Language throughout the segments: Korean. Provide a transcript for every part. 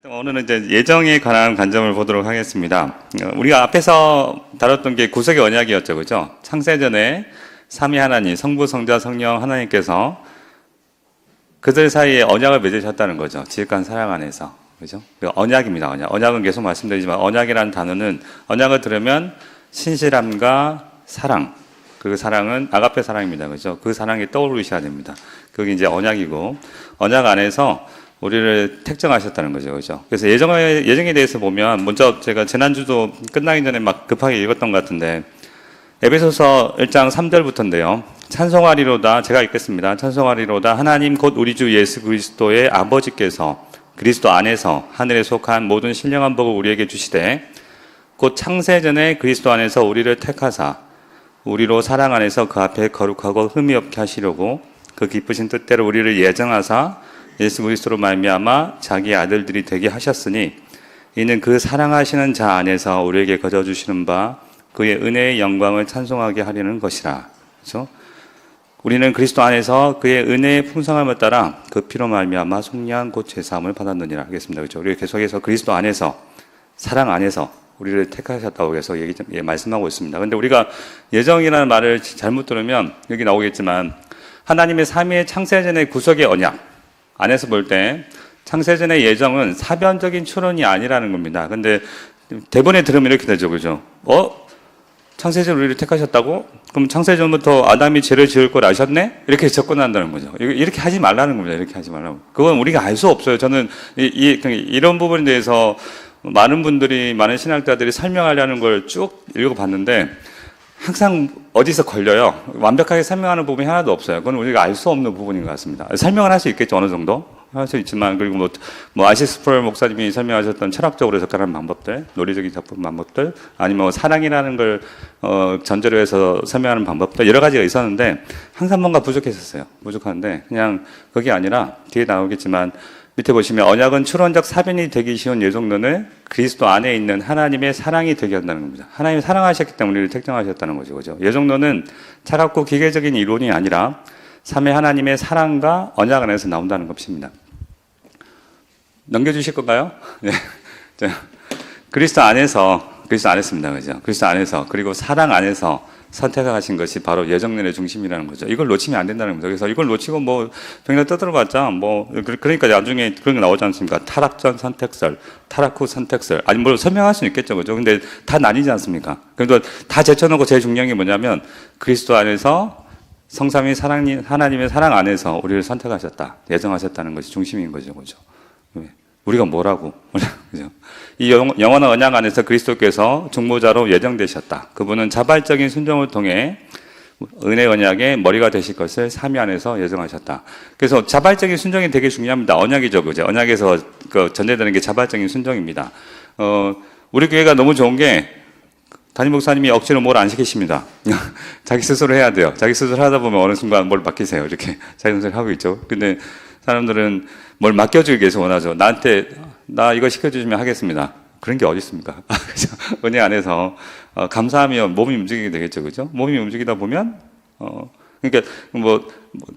오늘은 이제 예정에 관한 관점을 보도록 하겠습니다. 우리가 앞에서 다뤘던 게 구속의 언약이었죠, 그죠? 창세전에 삼위 하나님, 성부, 성자, 성령 하나님께서 그들 사이에 언약을 맺으셨다는 거죠. 지극한 사랑 안에서, 그죠? 언약입니다, 언약. 언약은 계속 말씀드리지만 언약이라는 단어는 언약을 들으면 신실함과 사랑, 그 사랑은 아가페 사랑입니다, 그죠? 그 사랑이 떠오르셔야 됩니다. 그게 이제 언약이고 언약 안에서 우리를 택정하셨다는 거죠, 그죠? 그래서 예정에 대해서 보면, 먼저 제가 지난주도 끝나기 전에 막 급하게 읽었던 것 같은데, 에베소서 1장 3절부터인데요. 찬송하리로다, 제가 읽겠습니다. 찬송하리로다, 하나님 곧 우리 주 예수 그리스도의 아버지께서 그리스도 안에서 하늘에 속한 모든 신령한 복을 우리에게 주시되, 곧 창세전에 그리스도 안에서 우리를 택하사, 우리로 사랑 안에서 그 앞에 거룩하고 흠이 없게 하시려고 그 기쁘신 뜻대로 우리를 예정하사 예수 그리스도로 말미암아 자기 아들들이 되게 하셨으니 이는 그 사랑하시는 자 안에서 우리에게 거저 주시는 바 그의 은혜의 영광을 찬송하게 하려는 것이라. 그렇죠? 우리는 그리스도 안에서 그의 은혜의 풍성함을 따라 그 피로 말미암아 속량 곧 죄사함을 받았느니라 하겠습니다. 그렇죠? 우리 계속해서 그리스도 안에서, 사랑 안에서 우리를 택하셨다고 해서 말씀하고 있습니다. 근데 우리가 예정이라는 말을 잘못 들으면 여기 나오겠지만, 하나님의 삼위의 창세전의 구속의 언약 안에서 볼 때 창세전의 예정은 사변적인 추론이 아니라는 겁니다. 근데 대본에 들으면 이렇게 되죠, 그죠? 창세전 우리를 택하셨다고? 그럼 창세전부터 아담이 죄를 지을 걸 아셨네? 이렇게 접근한다는 거죠. 이렇게 하지 말라는 겁니다. 이렇게 하지 말라고. 그건 우리가 알 수 없어요. 저는 이런 부분에 대해서 많은 분들이, 많은 신학자들이 설명하려는 걸 쭉 읽어봤는데 항상 어디서 걸려요. 완벽하게 설명하는 부분이 하나도 없어요. 그건 우리가 알 수 없는 부분인 것 같습니다. 설명을 할 수 있겠죠, 어느 정도? 할 수 있지만, 그리고 아시스 프롤 목사님이 설명하셨던 철학적으로 접근하는 방법들, 논리적인 접근 방법들, 아니면 사랑이라는 걸 전제로 해서 설명하는 방법들, 여러 가지가 있었는데 항상 뭔가 부족했었어요. 부족한데 그냥 그게 아니라 뒤에 나오겠지만, 밑에 보시면 언약은 추론적 사변이 되기 쉬운 예정론을 그리스도 안에 있는 하나님의 사랑이 되게 한다는 겁니다. 하나님이 사랑하셨기 때문에 우리를 택정하셨다는 거죠, 그죠? 예정론은 차갑고 기계적인 이론이 아니라 삼위 하나님의 사랑과 언약 안에서 나온다는 것입니다. 넘겨주실 건가요? 네. 그리스도 안에서입니다, 그죠? 그리스도 안에서, 그리고 사랑 안에서 선택하신 것이 바로 예정론의 중심이라는 거죠. 이걸 놓치면 안 된다는 거죠. 그래서 이걸 놓치고 병이나 떠들어봤자 그러니까 나중에 그런 게 나오지 않습니까? 타락 전 선택설, 타락 후 선택설. 아니 설명할 수는 있겠죠, 그죠? 근데 다 나뉘지 않습니까? 그래도 다 제쳐놓고 제일 중요한 게 뭐냐면 그리스도 안에서 성삼위 하나님의 사랑 안에서 우리를 선택하셨다, 예정하셨다는 것이 중심인 거죠, 그죠? 우리가 뭐라고? 그죠? 이 영원한 언약 안에서 그리스도께서 중보자로 예정되셨다. 그분은 자발적인 순종을 통해 은혜 언약의 머리가 되실 것을 삼위 안에서 예정하셨다. 그래서 자발적인 순종이 되게 중요합니다. 언약이죠, 그죠? 언약에서 전제되는 게 자발적인 순종입니다. 우리 교회가 너무 좋은 게 담임 목사님이 억지로 뭘 안 시키십니다. 자기 스스로 해야 돼요. 자기 스스로 하다 보면 어느 순간 뭘 맡기세요. 이렇게 자기 스스로 하고 있죠. 근데 사람들은 뭘 맡겨주기 위해서 원하죠. 나한테 나 이거 시켜주시면 하겠습니다. 그런 게 어디 있습니까? 은혜 안에서 감사하면 몸이 움직이게 되겠죠, 그죠? 몸이 움직이다 보면 그러니까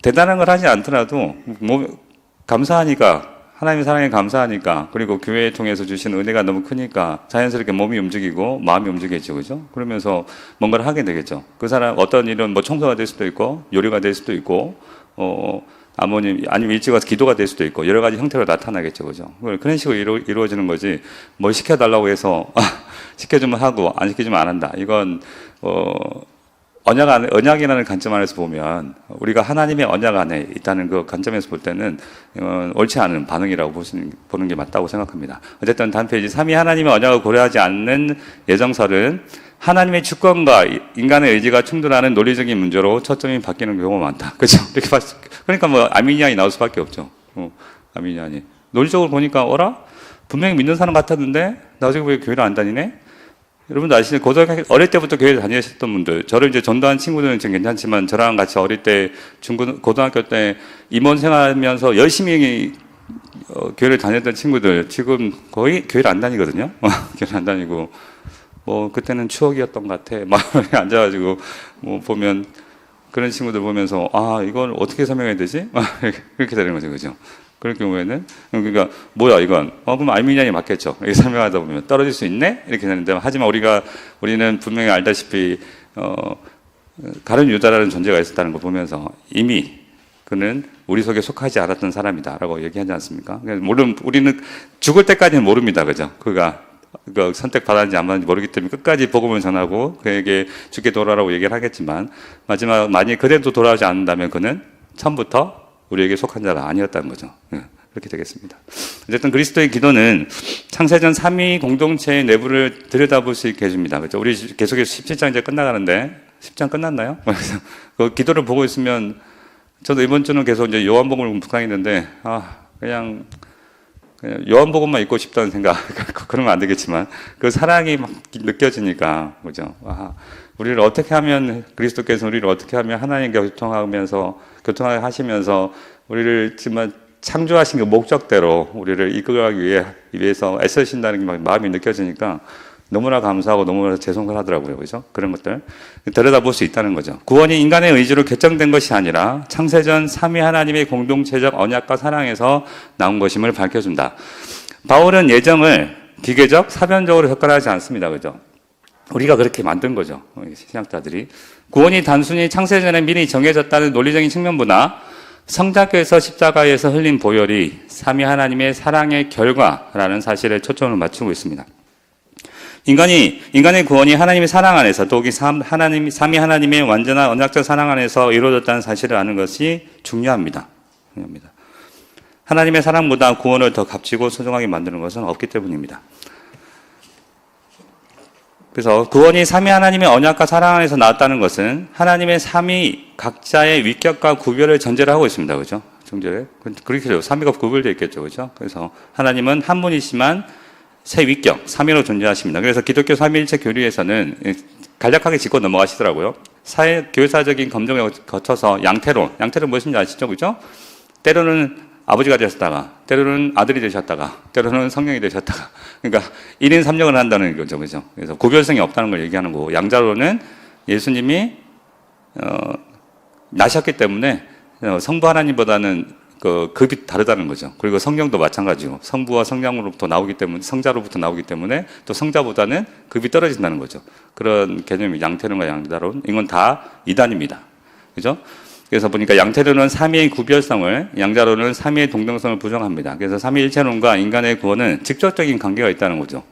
대단한 걸 하지 않더라도 감사하니까, 하나님의 사랑에 감사하니까, 그리고 교회 통해서 주신 은혜가 너무 크니까 자연스럽게 몸이 움직이고 마음이 움직이겠죠, 그죠? 그러면서 뭔가를 하게 되겠죠. 그 사람 어떤 일은 청소가 될 수도 있고 요리가 될 수도 있고 아니면 일찍 와서 기도가 될 수도 있고 여러 가지 형태로 나타나겠죠, 그죠? 그런 식으로 이루어지는 거지, 뭘 시켜달라고 해서 시켜주면 하고 안 시켜주면 안 한다. 이건 언약이라는 관점 안에서 보면, 우리가 하나님의 언약 안에 있다는 그 관점에서 볼 때는 옳지 않은 반응이라고 보는 게 맞다고 생각합니다. 어쨌든 다음 페이지, 삼위 하나님의 언약을 고려하지 않는 예정설은 하나님의 주권과 인간의 의지가 충돌하는 논리적인 문제로 초점이 바뀌는 경우가 많다. 그렇죠? 그러니까 아미니안이 나올 수밖에 없죠. 아미니안이 논리적으로 보니까 분명히 믿는 사람 같았는데 나중에 왜 교회를 안 다니네? 여러분도 아시죠? 어릴 때부터 교회를 다니셨던 분들, 저를 이제 전도한 친구들은 좀 괜찮지만 저랑 같이 어릴 때 고등학교 때 임원 생활하면서 열심히 교회를 다녔던 친구들 지금 거의 교회를 안 다니거든요. 교회를 안 다니고 그때는 추억이었던 것 같아. 막 앉아가지고 보면 그런 친구들 보면서 이걸 어떻게 설명해야 되지? 그렇게 되는 거죠, 그죠? 그럴 경우에는, 그러니까, 뭐야, 이건. 그럼 알미니안이 맞겠죠. 이렇게 설명하다 보면 떨어질 수 있네? 이렇게 되는데, 하지만 우리는 분명히 알다시피, 가룟 유다라는 존재가 있었다는 걸 보면서 이미 그는 우리 속에 속하지 않았던 사람이다라고 얘기하지 않습니까? 우리는 죽을 때까지는 모릅니다. 그죠? 그가 선택받았는지 안 받았는지 모르기 때문에 끝까지 복음을 전하고 그에게 죽게 돌아오라고 얘기를 하겠지만, 만약에 그대도 돌아오지 않는다면 그는 처음부터 우리에게 속한 자가 아니었다는 거죠. 그렇게 되겠습니다. 어쨌든 그리스도의 기도는 창세전 3위 공동체의 내부를 들여다볼 수 있게 해줍니다. 그렇죠? 우리 계속해서 17장 이제 끝나가는데 10장 끝났나요? 그 기도를 보고 있으면 저도 이번 주는 계속 이제 요한복음을 묵상했는데 그냥 요한복음만 읽고 싶다는 생각 그러면 안 되겠지만 그 사랑이 막 느껴지니까 그죠? 우리를 어떻게 하면 그리스도께서 우리를 어떻게 하면 하나님과 교통하게 하시면서 우리를 정말 창조하신 그 목적대로 우리를 이끌어가기 위해서 애쓰신다는 게 마음이 느껴지니까 너무나 감사하고 너무나 죄송하더라고요. 그죠? 그런 것들 들여다볼 수 있다는 거죠. 구원이 인간의 의지로 결정된 것이 아니라 창세전 3위 하나님의 공동체적 언약과 사랑에서 나온 것임을 밝혀준다. 바울은 예정을 기계적, 사변적으로 접근하지 않습니다. 그죠? 우리가 그렇게 만든 거죠. 신학자들이. 구원이 단순히 창세전에 미리 정해졌다는 논리적인 측면보다 성자께서 십자가에서 흘린 보혈이 삼위 하나님의 사랑의 결과라는 사실에 초점을 맞추고 있습니다. 인간의 구원이 하나님의 사랑 안에서, 더욱이 삼위 하나님의 완전한 언약적 사랑 안에서 이루어졌다는 사실을 아는 것이 중요합니다. 하나님의 사랑보다 구원을 더 값지고 소중하게 만드는 것은 없기 때문입니다. 그래서 구원이 삼위 하나님의 언약과 사랑 안에서 나왔다는 것은 하나님의 삼위 각자의 위격과 구별을 전제로 하고 있습니다. 그죠? 정절에. 그렇게 삼위가 구별되어 있겠죠. 그죠? 그래서 하나님은 한 분이시만 세 위격, 삼위로 존재하십니다. 그래서 기독교 삼위일체 교리에서는 간략하게 짚고 넘어가시더라고요. 교사적인 검증을 거쳐서 양태론 무엇인지 아시죠? 그죠? 때로는 아버지가 되셨다가, 때로는 아들이 되셨다가, 때로는 성령이 되셨다가. 그러니까 1인 3역을 한다는 거죠. 그죠? 그래서 구별성이 없다는 걸 얘기하는 거고, 양자로는 예수님이, 나셨기 때문에 성부 하나님보다는 급이 다르다는 거죠. 그리고 성령도 마찬가지고, 성부와 성령으로부터 나오기 때문에, 성자로부터 나오기 때문에 또 성자보다는 급이 떨어진다는 거죠. 그런 개념이 양태론과 양자론. 이건 다 이단입니다. 그죠? 그래서 보니까 양태론은 삼위의 구별성을, 양자론은 삼위의 동등성을 부정합니다. 그래서 삼위일체론과 인간의 구원은 직접적인 관계가 있다는 거죠.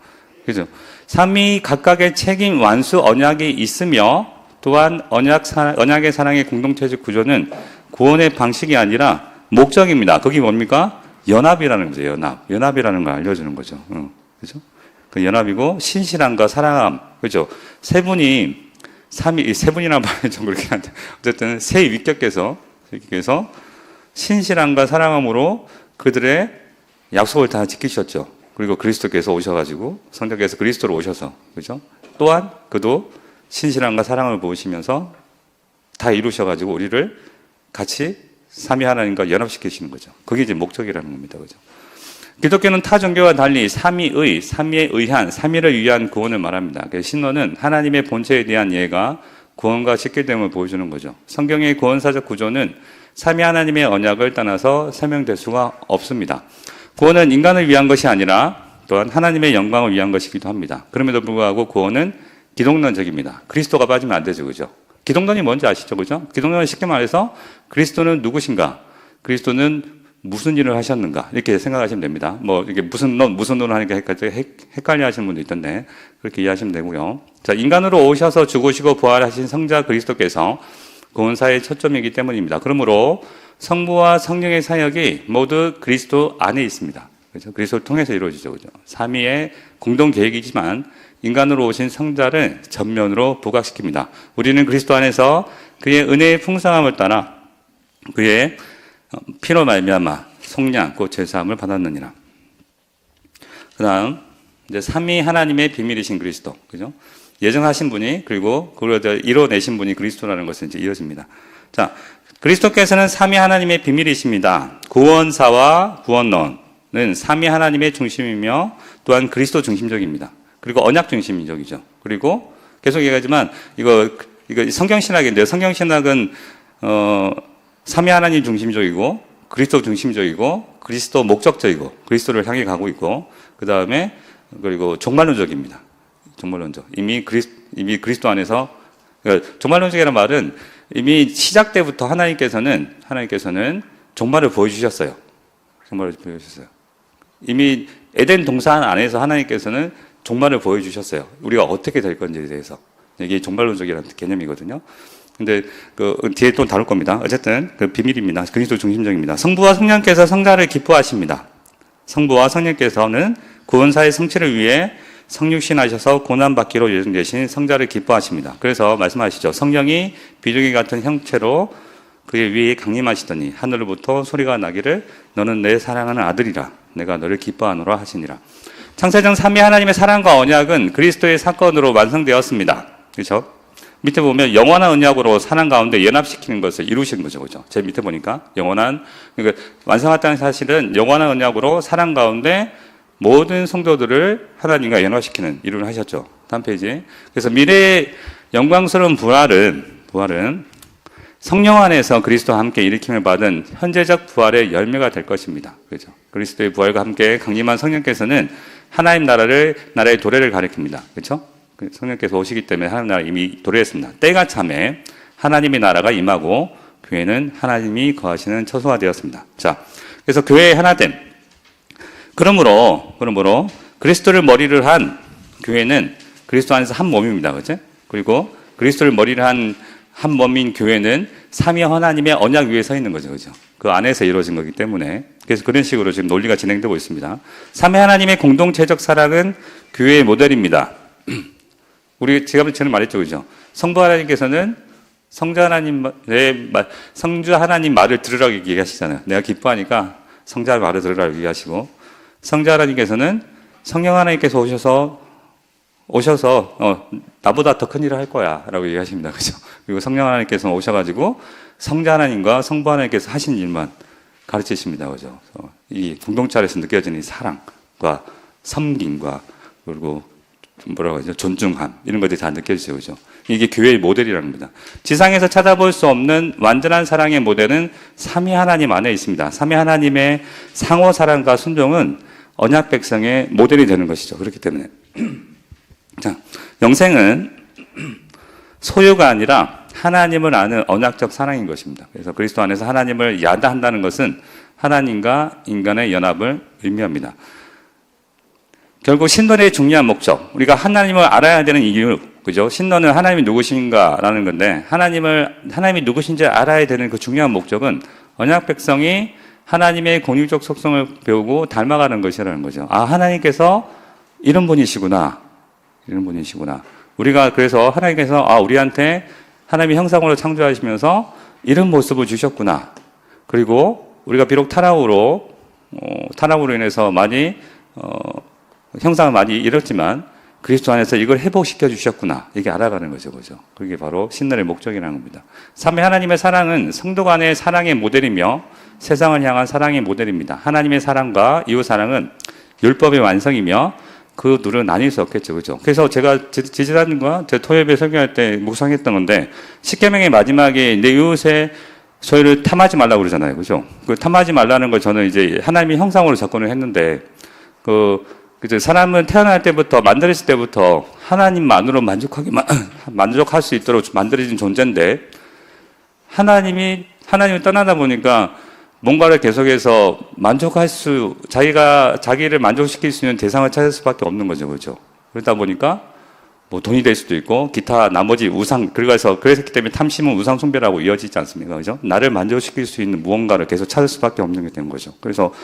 그죠? 삼위 각각의 책임, 완수, 언약이 있으며, 또한 언약의 사랑의 공동체적 구조는 구원의 방식이 아니라 목적입니다. 그게 뭡니까? 연합이라는 거죠. 연합이라는 걸 알려주는 거죠. 그죠? 그 연합이고, 신실함과 사랑함. 그죠? 세 분이라는 말이 좀 그렇긴 한데, 어쨌든 세 위격께서 신실함과 사랑함으로 그들의 약속을 다 지키셨죠. 그리고 그리스도께서 오셔가지고, 성자께서 그리스도로 오셔서, 그죠? 또한 그도 신실함과 사랑을 보이시면서 다 이루셔가지고 우리를 같이 삼위 하나님과 연합시키시는 거죠. 그게 이제 목적이라는 겁니다. 그죠? 기독교는 타 종교와 달리 삼위에 의한, 삼위를 위한 구원을 말합니다. 신론은 하나님의 본체에 대한 이해가 구원과 직결됨을 보여주는 거죠. 성경의 구원사적 구조는 삼위 하나님의 언약을 떠나서 설명될 수가 없습니다. 구원은 인간을 위한 것이 아니라 또한 하나님의 영광을 위한 것이기도 합니다. 그럼에도 불구하고 구원은 기독론적입니다. 그리스도가 빠지면 안 되죠. 그죠? 기독론이 뭔지 아시죠? 그죠? 기독론은 쉽게 말해서 그리스도는 누구신가? 그리스도는 무슨 일을 하셨는가? 이렇게 생각하시면 됩니다. 이게 무슨 논을 하니까 헷갈려 하시는 분도 있던데, 그렇게 이해하시면 되고요. 자, 인간으로 오셔서 죽으시고 부활하신 성자 그리스도께서 구원사의 초점이기 때문입니다. 그러므로 성부와 성령의 사역이 모두 그리스도 안에 있습니다. 그렇죠? 그리스도를 통해서 이루어지죠. 그죠? 삼위의 공동 계획이지만 인간으로 오신 성자를 전면으로 부각시킵니다. 우리는 그리스도 안에서 그의 은혜의 풍성함을 따라 그의 피로 말미암아 속량 곧 죄사함을 받았느니라. 그다음 이제 삼위 하나님의 비밀이신 그리스도, 그죠? 예정하신 분이, 그리고 그걸 이뤄내신 분이 그리스도라는 것은 이제 이어집니다. 자, 그리스도께서는 삼위 하나님의 비밀이십니다. 구원사와 구원론은 삼위 하나님의 중심이며 또한 그리스도 중심적입니다. 그리고 언약 중심적이죠. 그리고 계속 얘기하지만 이거 성경신학인데요. 성경신학은 삼위 하나님 중심적이고 그리스도 중심적이고 그리스도 목적적이고 그리스도를 향해 가고 있고 그 다음에 그리고 종말론적입니다. 종말론적. 이미 그리스도 안에서 그러니까 종말론적이라는 말은 이미 시작 때부터 하나님께서는 종말을 보여주셨어요. 종말을 보여주셨어요. 이미 에덴 동산 안에서 하나님께서는 종말을 보여주셨어요. 우리가 어떻게 될 건지에 대해서. 이게 종말론적이라는 개념이거든요. 근데 그 뒤에 또 다룰 겁니다. 어쨌든 그 비밀입니다. 그리스도 중심적입니다. 성부와 성령께서 성자를 기뻐하십니다. 성부와 성령께서는 구원사의 성취를 위해 성육신하셔서 고난받기로 예정되신 성자를 기뻐하십니다. 그래서 말씀하시죠. 성령이 비둘기 같은 형체로 그의 위에 강림하시더니 하늘로부터 소리가 나기를 너는 내 사랑하는 아들이라 내가 너를 기뻐하노라 하시니라. 창세전 삼위 하나님의 사랑과 언약은 그리스도의 사건으로 완성되었습니다. 그렇죠? 밑에 보면 영원한 언약으로 사랑 가운데 연합시키는 것을 이루신 거죠. 그죠? 제 밑에 보니까 그러니까 완성했다는 사실은 영원한 언약으로 사랑 가운데 모든 성도들을 하나님과 연합시키는 일을 하셨죠. 다음 페이지. 그래서 미래의 영광스러운 부활은 성령 안에서 그리스도와 함께 일으킴을 받은 현재적 부활의 열매가 될 것입니다. 그렇죠? 그리스도의 부활과 함께 강림한 성령께서는 하나님 나라의 도래를 가리킵니다. 그렇죠? 성령께서 오시기 때문에 하나님 나라 이미 도래했습니다. 때가 참에 하나님의 나라가 임하고 교회는 하나님이 거하시는 처소가 되었습니다. 자, 그래서 교회의 하나됨. 그러므로 그리스도를 머리를 한 교회는 그리스도 안에서 한 몸입니다. 그렇죠? 그리고 그리스도를 머리를 한 몸인 교회는 삼위 하나님의 언약 위에 서 있는 거죠. 그죠? 그 안에서 이루어진 거기 때문에. 그래서 그런 식으로 지금 논리가 진행되고 있습니다. 삼위 하나님의 공동체적 사랑은 교회의 모델입니다. 우리 제가 전에 말했죠. 그죠? 성부 하나님께서는 성주 하나님 말을 들으라고 얘기하시잖아요. 내가 기뻐하니까 성자 말을 들으라고 얘기하시고, 성자 하나님께서는 성령 하나님께서 오셔서 나보다 더 큰 일을 할 거야 라고 얘기하십니다. 그죠? 그리고 성령 하나님께서 오셔가지고 성자 하나님과 성부 하나님께서 하신 일만 가르치십니다. 그죠? 이 공동체 안에서 느껴지는 이 사랑과 섬김과 그리고 뭐라고 하죠? 존중함 이런 것들이 다 느껴지죠. 그죠? 이게 교회의 모델이라는 겁니다. 지상에서 찾아볼 수 없는 완전한 사랑의 모델은 삼위 하나님 안에 있습니다. 삼위 하나님의 상호 사랑과 순종은 언약 백성의 모델이 되는 것이죠. 그렇기 때문에 자, 영생은 소유가 아니라 하나님을 아는 언약적 사랑인 것입니다. 그래서 그리스도 안에서 하나님을 야다한다는 것은 하나님과 인간의 연합을 의미합니다. 결국 신론의 중요한 목적, 우리가 하나님을 알아야 되는 이유, 그죠? 신론은 하나님이 누구신가라는 건데, 하나님이 누구신지 알아야 되는 그 중요한 목적은 언약 백성이 하나님의 공유적 속성을 배우고 닮아가는 것이라는 거죠. 아, 하나님께서 이런 분이시구나. 우리가 그래서 하나님께서 우리한테 하나님의 형상으로 창조하시면서 이런 모습을 주셨구나. 그리고 우리가 비록 타락으로 인해서 많이 형상을 많이 잃었지만 그리스도 안에서 이걸 회복시켜 주셨구나. 이게 알아가는 거죠. 그죠? 그게 바로 신론의 목적이라는 겁니다. 삼위 하나님의 사랑은 성도 간의 사랑의 모델이며 세상을 향한 사랑의 모델입니다. 하나님의 사랑과 이웃 사랑은 율법의 완성이며 그 둘은 나뉠 수 없겠죠. 그죠? 그래서 제가 지지난과 제 토요일에 설교할 때 묵상했던 건데, 십계명의 마지막에 내 이웃의 소유를 탐하지 말라고 그러잖아요. 그죠? 그 탐하지 말라는 걸 저는 이제 하나님의 형상으로 접근을 했는데, 그죠? 사람은 태어날 때부터, 만들어질 때부터 하나님만으로 만족할 수 있도록 만들어진 존재인데, 하나님을 떠나다 보니까 뭔가를 계속해서 자기를 만족시킬 수 있는 대상을 찾을 수밖에 없는 거죠. 그죠? 그러다 보니까 뭐 돈이 될 수도 있고, 기타 나머지 그랬기 때문에 탐심은 우상 숭배라고 이어지지 않습니까? 그죠? 나를 만족시킬 수 있는 무언가를 계속 찾을 수밖에 없는 게 된 거죠. 그래서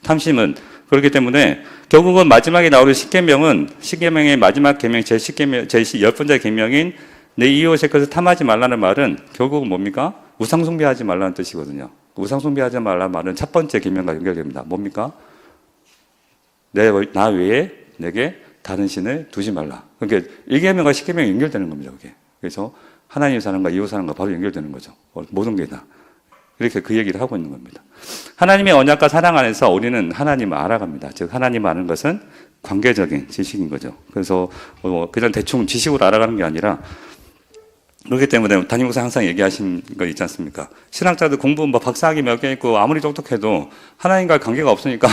탐심은 그렇기 때문에 결국은 마지막에 나오는 십계명의 마지막 계명, 제 10번째 계명인 내 이웃의 것을 탐하지 말라는 말은 결국은 뭡니까? 우상 숭배하지 말라는 뜻이거든요. 우상 숭배하지 말라는 말은 첫 번째 계명과 연결됩니다. 뭡니까? 나 외에 내게 다른 신을 두지 말라. 그러니까 1계명과 10계명이 연결되는 겁니다. 그게. 그래서 하나님의 사랑과 이웃 사랑과 바로 연결되는 거죠. 모든 게 다. 이렇게 그 얘기를 하고 있는 겁니다. 하나님의 언약과 사랑 안에서 우리는 하나님을 알아갑니다. 즉 하나님을 아는 것은 관계적인 지식인 거죠. 그래서 그냥 대충 지식으로 알아가는 게 아니라 그렇기 때문에 담임 목사 항상 얘기하신 거 있지 않습니까? 신학자들 공부 뭐 박사학위 몇 개 있고 아무리 똑똑해도 하나님과 관계가 없으니까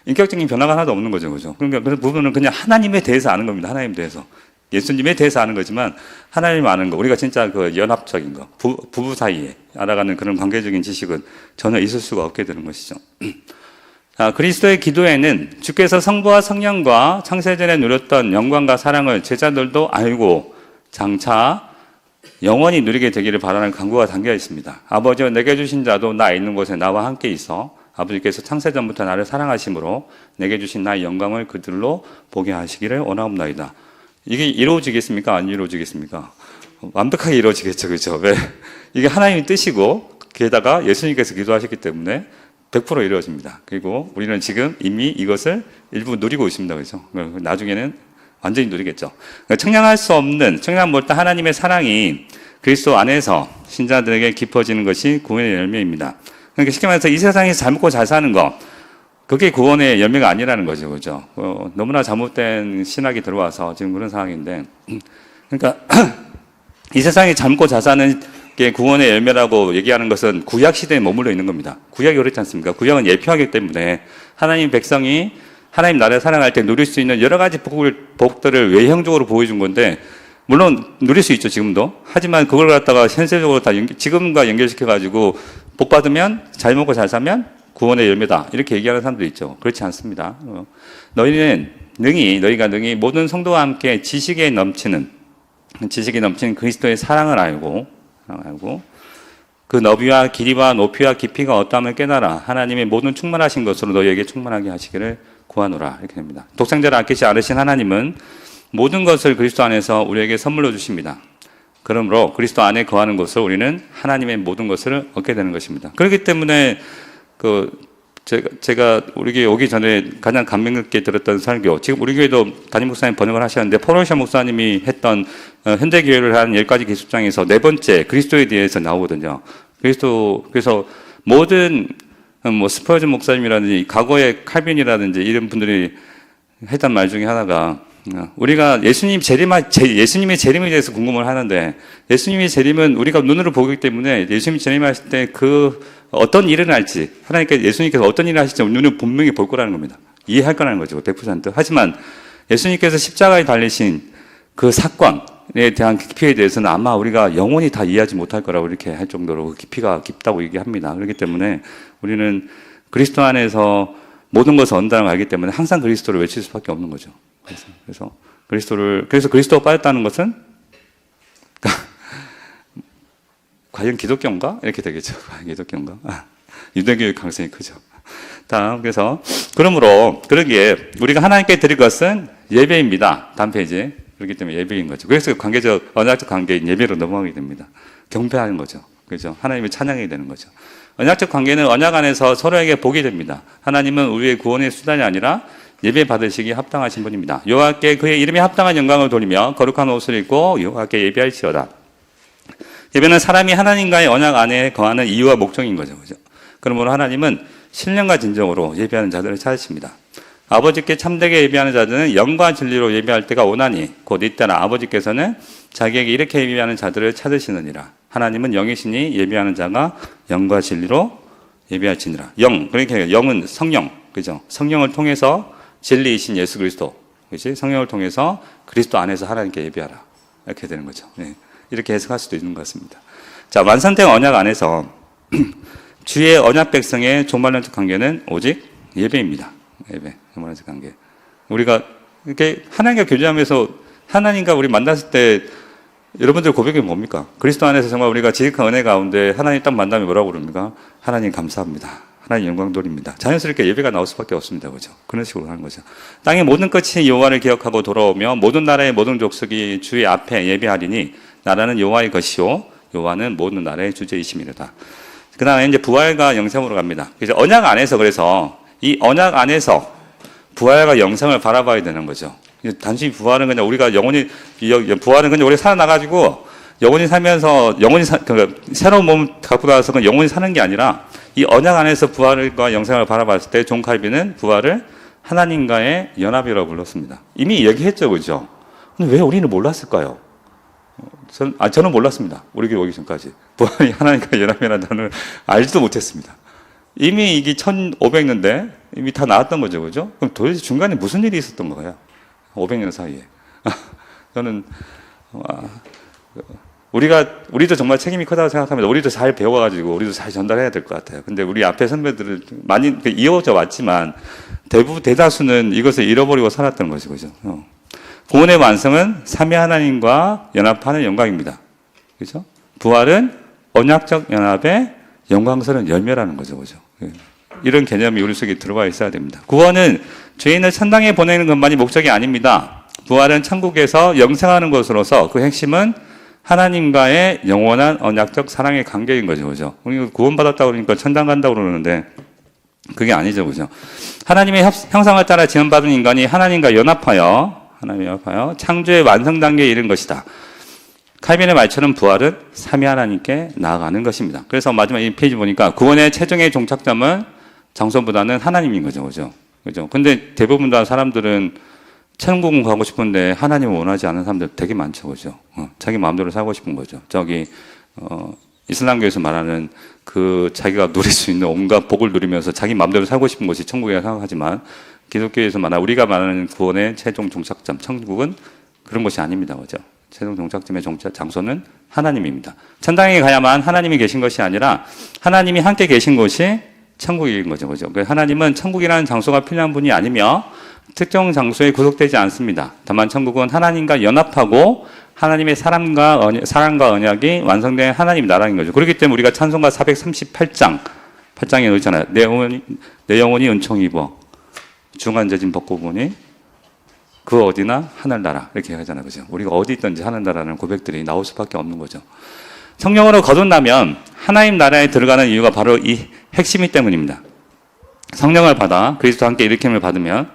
인격적인 변화가 하나도 없는 거죠, 그죠? 그러니까 그 부분은 그냥 하나님에 대해서 아는 겁니다. 하나님에 대해서. 예수님에 대해서 아는 거지만 하나님 아는 거, 우리가 진짜 그 연합적인 거, 부부 사이에 알아가는 그런 관계적인 지식은 전혀 있을 수가 없게 되는 것이죠. 그리스도의 기도에는 주께서 성부와 성령과 창세전에 누렸던 영광과 사랑을 제자들도 알고 장차 영원히 누리게 되기를 바라는 간구가 담겨 있습니다. 아버지여 내게 주신 자도 나 있는 곳에 나와 함께 있어 아버지께서 창세전부터 나를 사랑하심으로 내게 주신 나의 영광을 그들로 보게 하시기를 원하옵나이다. 이게 이루어지겠습니까? 안 이루어지겠습니까? 완벽하게 이루어지겠죠. 그렇죠? 왜? 이게 하나님의 뜻이고 게다가 예수님께서 기도하셨기 때문에 100% 이루어집니다. 그리고 우리는 지금 이미 이것을 일부 누리고 있습니다. 그렇죠? 나중에는 완전히 누리겠죠. 청량할 수 없는, 청량 못한 하나님의 사랑이 그리스도 안에서 신자들에게 깊어지는 것이 구원의 열매입니다. 그러니까 쉽게 말해서 이 세상에서 잘 먹고 잘 사는 거, 그게 구원의 열매가 아니라는 거죠. 그죠? 너무나 잘못된 신학이 들어와서 지금 그런 상황인데. 그러니까 이 세상에 잘 먹고 잘 사는 게 구원의 열매라고 얘기하는 것은 구약 시대에 머물러 있는 겁니다. 구약이 그렇지 않습니까? 구약은 예표하기 때문에 하나님 백성이 하나님 나라를 살아갈 때 누릴 수 있는 여러 가지 복들을 외형적으로 보여준 건데, 물론 누릴 수 있죠, 지금도. 하지만 그걸 갖다가 현실적으로 다 지금과 연결시켜가지고 복 받으면, 잘 먹고 잘 사면 구원의 열매다. 이렇게 얘기하는 사람도 있죠. 그렇지 않습니다. 너희가 능히 모든 성도와 함께 지식이 넘치는 그리스도의 사랑을 알고 그 너비와 길이와 높이와 깊이가 어떠함을 깨달아 하나님의 모든 충만하신 것으로 너희에게 충만하게 하시기를 구하노라. 이렇게 됩니다. 독생자를 아끼지 않으신 하나님은 모든 것을 그리스도 안에서 우리에게 선물로 주십니다. 그러므로 그리스도 안에 거하는 것을 우리는 하나님의 모든 것을 얻게 되는 것입니다. 그렇기 때문에 제가 우리 교회 오기 전에 가장 감명 깊게 들었던 설교, 지금 우리 교회도 담임 목사님 번역을 하셨는데 포로샤 목사님이 했던 현대 교회를 한 10가지 기술장에서 네 번째 그리스도에 대해서 나오거든요. 그래서 모든 스퍼전 목사님이라든지 과거의 칼빈이라든지 이런 분들이 했던 말 중에 하나가, 우리가 예수님의 재림에 대해서 궁금을 하는데, 예수님의 재림은 우리가 눈으로 보기 때문에 예수님이 재림하실 때 어떤 일을 할지, 예수님께서 어떤 일을 하실지 눈을 분명히 볼 거라는 겁니다. 이해할 거라는 거죠. 100%. 하지만 예수님께서 십자가에 달리신 그 사건에 대한 깊이에 대해서는 아마 우리가 영원히 다 이해하지 못할 거라고 이렇게 할 정도로 깊이가 깊다고 얘기합니다. 그렇기 때문에 우리는 그리스도 안에서 모든 것을 얻는다는 걸 알기 때문에 항상 그리스도를 외칠 수밖에 없는 거죠. 그래서 그리스도가 빠졌다는 것은 과연 기독교인가? 이렇게 되겠죠. 과연 기독교인가? 유대교의 가능성이 크죠. 다음, 그러므로, 그러기에 우리가 하나님께 드릴 것은 예배입니다. 다음 페이지. 그렇기 때문에 예배인 거죠. 그래서 언약적 관계인 예배로 넘어가게 됩니다. 경배하는 거죠. 그죠? 하나님을 찬양해야 되는 거죠. 언약적 관계는 언약 안에서 서로에게 복이 됩니다. 하나님은 우리의 구원의 수단이 아니라 예배 받으시기 합당하신 분입니다. 여호와께 그의 이름에 합당한 영광을 돌리며 거룩한 옷을 입고 여호와께 예배할지어다. 예배는 사람이 하나님과의 언약 안에 거하는 이유와 목적인 거죠. 그죠? 그러므로 하나님은 신령과 진정으로 예배하는 자들을 찾으십니다. 아버지께 참되게 예배하는 자들은 영과 진리로 예배할 때가 오나니 곧 이때나 아버지께서는 자기에게 이렇게 예배하는 자들을 찾으시느니라. 하나님은 영이시니 예배하는 자가 영과 진리로 예배할지니라. 그러니까 영은 성령, 그죠? 성령을 통해서 진리이신 예수 그리스도, 그렇지? 성령을 통해서 그리스도 안에서 하나님께 예배하라. 이렇게 되는 거죠. 네. 이렇게 해석할 수도 있는 것 같습니다. 자, 완성된 언약 안에서 주의 언약 백성의 종말론적 관계는 오직 예배입니다. 예배, 종말론적 관계. 우리가 이렇게 하나님과 교제하면서 하나님과 우리 만났을 때 여러분들 고백이 뭡니까? 그리스도 안에서 정말 우리가 지극한 은혜 가운데 하나님 딱 만나면 뭐라고 그럽니까? 하나님 감사합니다. 하나님 영광 돌립니다. 자연스럽게 예배가 나올 수밖에 없습니다. 그죠? 그런 식으로 하는 거죠. 땅의 모든 끝이 여호와를 기억하고 돌아오며 모든 나라의 모든 족속이 주의 앞에 예배하리니 나라는 여호와의 것이요 여호와는 모든 나라의 주제이심이로다. 그 다음에 이제 부활과 영생으로 갑니다. 그래서 언약 안에서, 그래서 이 언약 안에서 부활과 영생을 바라봐야 되는 거죠. 단순히 부활은 그냥 우리가 부활은 그냥 우리가 살아나가지고 영원히 살면서 새로운 몸 갖고 나와서 그냥 영원히 사는 게 아니라 이 언약 안에서 부활과 영생을 바라봤을 때 존 칼빈은 부활을 하나님과의 연합이라고 불렀습니다. 이미 얘기했죠, 그죠? 근데 왜 우리는 몰랐을까요? 저는 몰랐습니다. 우리 교회 오기 전까지. 부활이 하나님과 연합이라는 단어를 알지도 못했습니다. 이미 이게 1500년대 이미 다 나왔던 거죠. 그죠? 그럼 도대체 중간에 무슨 일이 있었던 거예요? 500년 사이에. 저는, 우리도 정말 책임이 크다고 생각합니다. 우리도 잘 배워가지고, 우리도 잘 전달해야 될 것 같아요. 근데 우리 앞에 선배들은 많이 이어져 왔지만, 대다수는 이것을 잃어버리고 살았던 거죠. 그죠? 구원의 완성은 삼위 하나님과 연합하는 영광입니다. 그죠? 부활은 언약적 연합의 영광스러운 열매라는 거죠. 그죠? 이런 개념이 우리 속에 들어와 있어야 됩니다. 구원은 죄인을 천당에 보내는 것만이 목적이 아닙니다. 부활은 천국에서 영생하는 것으로서 그 핵심은 하나님과의 영원한 언약적 사랑의 관계인 거죠. 그죠? 우리가 구원받았다고 그러니까 천당 간다고 그러는데 그게 아니죠. 그죠? 하나님의 형상을 따라 지원받은 인간이 하나님과 연합하여 창조의 완성 단계에 이른 것이다. 칼빈의 말처럼 부활은 삼위 하나님께 나아가는 것입니다. 그래서 마지막 이 페이지 보니까 구원의 최종의 종착점은 장소보다는 하나님인 거죠. 그죠? 그죠? 근데 대부분 다 사람들은 천국은 가고 싶은데 하나님을 원하지 않는 사람들 되게 많죠. 그죠? 자기 마음대로 살고 싶은 거죠. 이슬람교에서 말하는 그 자기가 누릴 수 있는 온갖 복을 누리면서 자기 마음대로 살고 싶은 것이 천국이라고 생각하지만 기독교에서 우리가 말하는 구원의 최종 종착점, 천국은 그런 것이 아닙니다. 그죠? 최종 종착점의 장소는 하나님입니다. 천당에 가야만 하나님이 계신 것이 아니라 하나님이 함께 계신 곳이 천국인 거죠. 그죠? 하나님은 천국이라는 장소가 필요한 분이 아니며 특정 장소에 구속되지 않습니다. 다만 천국은 하나님과 연합하고 하나님의 사랑과 언약이 완성된 하나님 나라인 거죠. 그렇기 때문에 우리가 찬송가 438장에 넣잖아요. 내 영혼이 은총 입어 중한제진 벗고 보니 그 어디나 하늘나라 이렇게 하잖아요. 그죠? 우리가 어디 있든지 하늘나라는 고백들이 나올 수밖에 없는 거죠. 성령으로 거듭나면 하나님 나라에 들어가는 이유가 바로 이 핵심이 때문입니다. 성령을 받아 그리스도와 함께 일으킴을 받으면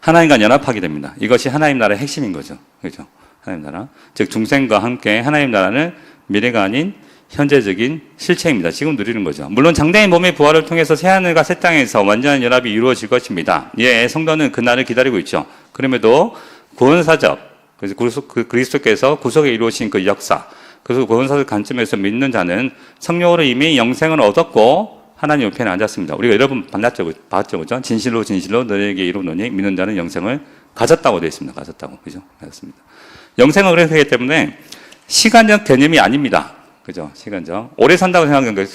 하나님과 연합하게 됩니다. 이것이 하나님 나라의 핵심인 거죠. 그죠? 하나님 나라. 즉, 중생과 함께 하나님 나라는 미래가 아닌 현재적인 실체입니다. 지금 누리는 거죠. 물론 장대인 몸의 부활을 통해서 새하늘과 새 땅에서 완전한 연합이 이루어질 것입니다. 예, 성도는 그날을 기다리고 있죠. 그럼에도 구원사적, 그래서 그리스도께서 구속에 이루어진 그 역사, 그래서 구원사적 관점에서 믿는 자는 성령으로 이미 영생을 얻었고 하나님 옆에 앉았습니다. 우리가 여러 번 봤죠, 그죠? 진실로 너에게 이루노니 믿는 자는 영생을 가졌다고 되어 있습니다. 가졌다고, 그죠? 가졌습니다. 영생은 그래서 하기 때문에 시간적 개념이 아닙니다. 그죠? 시간적. 오래 산다고 생각하는 거예요.